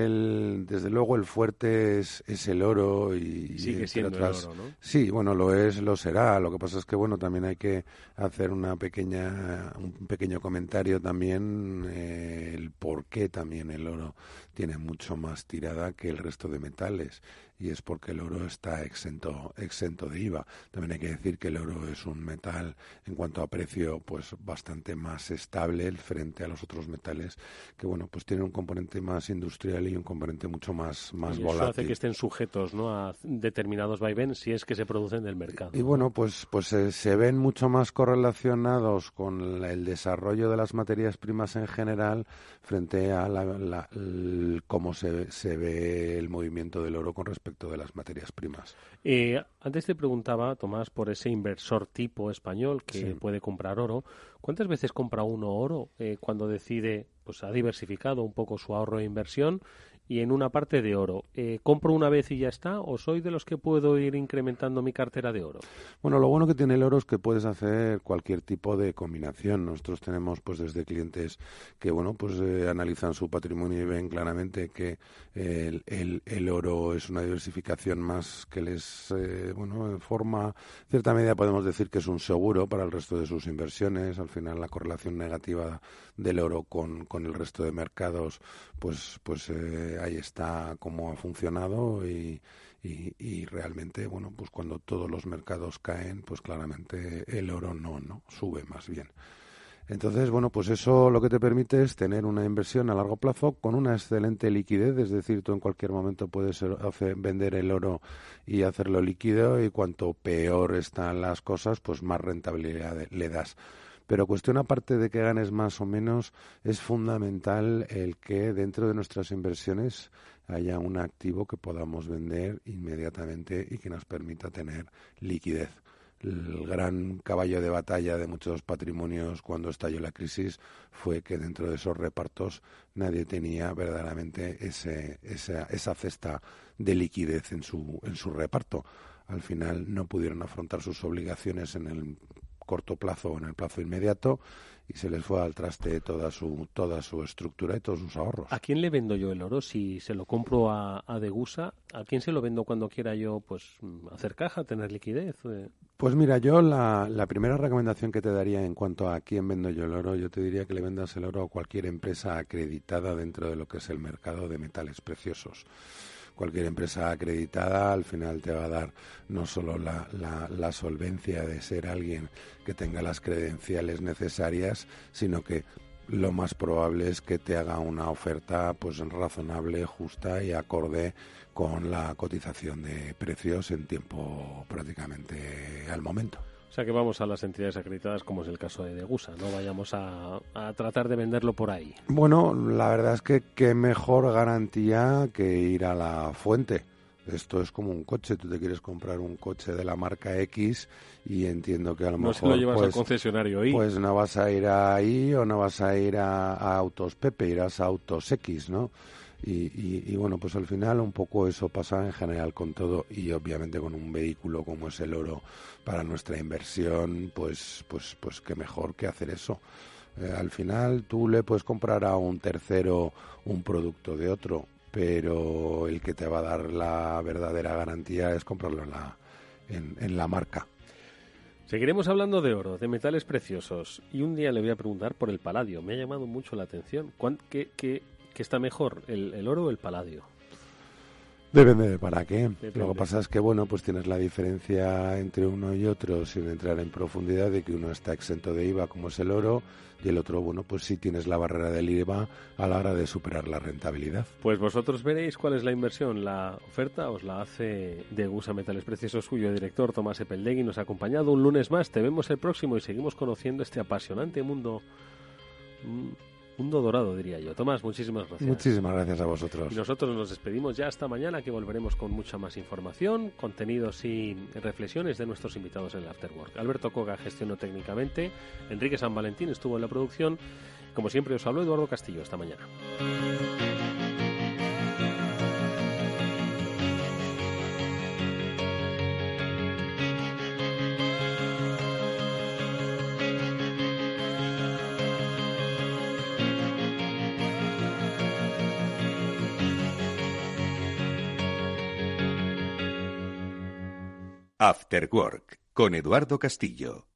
desde luego el fuerte es el oro y sigue siendo otras... el oro, ¿no? Sí, bueno, lo será. Lo que pasa es que, bueno, también hay que hacer un pequeño comentario también, el por qué también el oro tiene mucho más tirada que el resto de metales. Y es porque el oro está exento de IVA. También hay que decir que el oro es un metal, en cuanto a precio, pues bastante más estable frente a los otros metales, que bueno, pues tienen un componente más industrial y un componente mucho más volátil. Eso hace que estén sujetos, ¿no?, a determinados vaivenes, si es que se producen del mercado. Y bueno, pues se ven mucho más correlacionados con el desarrollo de las materias primas en general frente a cómo se ve el movimiento del oro con respecto de las materias primas. Antes te preguntaba, Tomás, por ese inversor tipo español que puede comprar oro. ¿Cuántas veces compra uno oro cuando decide, pues ha diversificado un poco su ahorro e inversión y en una parte de oro? ¿Compro una vez y ya está o soy de los que puedo ir incrementando mi cartera de oro? Bueno, lo bueno que tiene el oro es que puedes hacer cualquier tipo de combinación. Nosotros tenemos pues desde clientes que bueno pues analizan su patrimonio y ven claramente que el oro es una diversificación más que les en cierta medida podemos decir que es un seguro para el resto de sus inversiones. Al final la correlación negativa del oro con el resto de mercados pues ahí está cómo ha funcionado y realmente, bueno, pues cuando todos los mercados caen, pues claramente el oro no sube más bien. Entonces, bueno, pues eso lo que te permite es tener una inversión a largo plazo con una excelente liquidez, es decir, tú en cualquier momento puedes vender el oro y hacerlo líquido y cuanto peor están las cosas, pues más rentabilidad le das. Pero cuestión aparte de que ganes más o menos, es fundamental el que dentro de nuestras inversiones haya un activo que podamos vender inmediatamente y que nos permita tener liquidez. El gran caballo de batalla de muchos patrimonios cuando estalló la crisis fue que dentro de esos repartos nadie tenía verdaderamente esa cesta de liquidez en su reparto. Al final no pudieron afrontar sus obligaciones en el corto plazo o en el plazo inmediato y se les fue al traste toda su estructura y todos sus ahorros. ¿A quién le vendo yo el oro? Si se lo compro a Degusa, ¿a quién se lo vendo cuando quiera yo pues hacer caja, tener liquidez? Pues mira, yo la primera recomendación que te daría en cuanto a quién vendo yo el oro, yo te diría que le vendas el oro a cualquier empresa acreditada dentro de lo que es el mercado de metales preciosos. Cualquier empresa acreditada al final te va a dar no solo la solvencia de ser alguien que tenga las credenciales necesarias, sino que lo más probable es que te haga una oferta pues razonable, justa y acorde con la cotización de precios en tiempo prácticamente al momento. O sea que vamos a las entidades acreditadas como es el caso de Degusa, no vayamos a tratar de venderlo por ahí. Bueno, la verdad es que qué mejor garantía que ir a la fuente. Esto es como un coche, tú te quieres comprar un coche de la marca X y entiendo que a lo mejor... No se lo llevas al concesionario Y. Pues no vas a ir ahí o no vas a ir a Autos Pepe, irás a Autos X, ¿no? Y bueno, pues al final un poco eso pasa en general con todo y obviamente con un vehículo como es el oro para nuestra inversión, pues qué mejor que hacer eso. Al final tú le puedes comprar a un tercero un producto de otro, pero el que te va a dar la verdadera garantía es comprarlo en la marca. Seguiremos hablando de oro, de metales preciosos y un día le voy a preguntar por el paladio. Me ha llamado mucho la atención. ¿Qué está mejor, el oro o el paladio? Depende de para qué. Depende. Lo que pasa es que, bueno, pues tienes la diferencia entre uno y otro sin entrar en profundidad de que uno está exento de IVA, como es el oro, y el otro, bueno, pues sí tienes la barrera del IVA a la hora de superar la rentabilidad. Pues vosotros veréis cuál es la inversión. La oferta os la hace Degusa Metales Preciosos, cuyo director Tomás Epeldegui nos ha acompañado un lunes más. Te vemos el próximo y seguimos conociendo este apasionante mundo dorado, diría yo. Tomás, muchísimas gracias. Muchísimas gracias a vosotros. Y nosotros nos despedimos ya hasta mañana, que volveremos con mucha más información, contenidos y reflexiones de nuestros invitados en el Afterwork. Alberto Coga gestionó técnicamente, Enrique San Valentín estuvo en la producción. Como siempre os habló Eduardo Castillo. Hasta mañana. After Work, con Eduardo Castillo.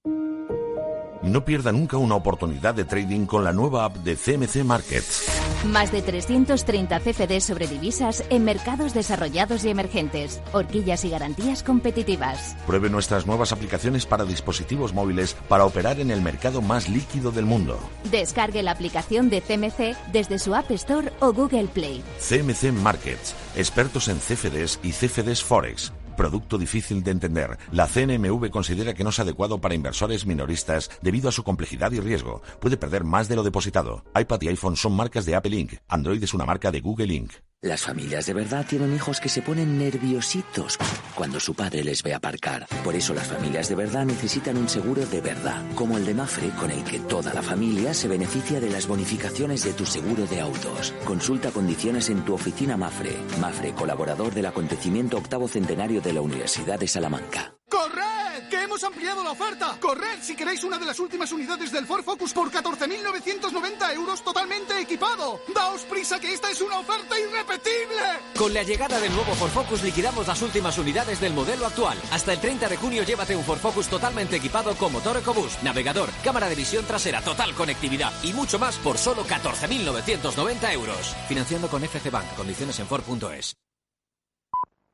No pierda nunca una oportunidad de trading con la nueva app de CMC Markets. Más de 330 CFDs sobre divisas en mercados desarrollados y emergentes. Horquillas y garantías competitivas. Pruebe nuestras nuevas aplicaciones para dispositivos móviles para operar en el mercado más líquido del mundo. Descargue la aplicación de CMC desde su App Store o Google Play. CMC Markets, expertos en CFDs y CFDs Forex. Producto difícil de entender. La CNMV considera que no es adecuado para inversores minoristas debido a su complejidad y riesgo. Puede perder más de lo depositado. iPad y iPhone son marcas de Apple Inc. Android es una marca de Google Inc. Las familias de verdad tienen hijos que se ponen nerviositos cuando su padre les ve aparcar. Por eso las familias de verdad necesitan un seguro de verdad, como el de Mafre, con el que toda la familia se beneficia de las bonificaciones de tu seguro de autos. Consulta condiciones en tu oficina Mafre. Mafre, colaborador del acontecimiento 8º centenario de la Universidad de Salamanca. ¡Corred! ¡Que hemos ampliado la oferta! ¡Corred si queréis una de las últimas unidades del Ford Focus por 14.990 euros totalmente equipado! ¡Daos prisa que esta es una oferta irrepetible! Con la llegada del nuevo Ford Focus liquidamos las últimas unidades del modelo actual. Hasta el 30 de junio llévate un Ford Focus totalmente equipado con motor EcoBoost, navegador, cámara de visión trasera, total conectividad y mucho más por solo 14.990 euros. Financiando con FC Bank. Condiciones en Ford.es.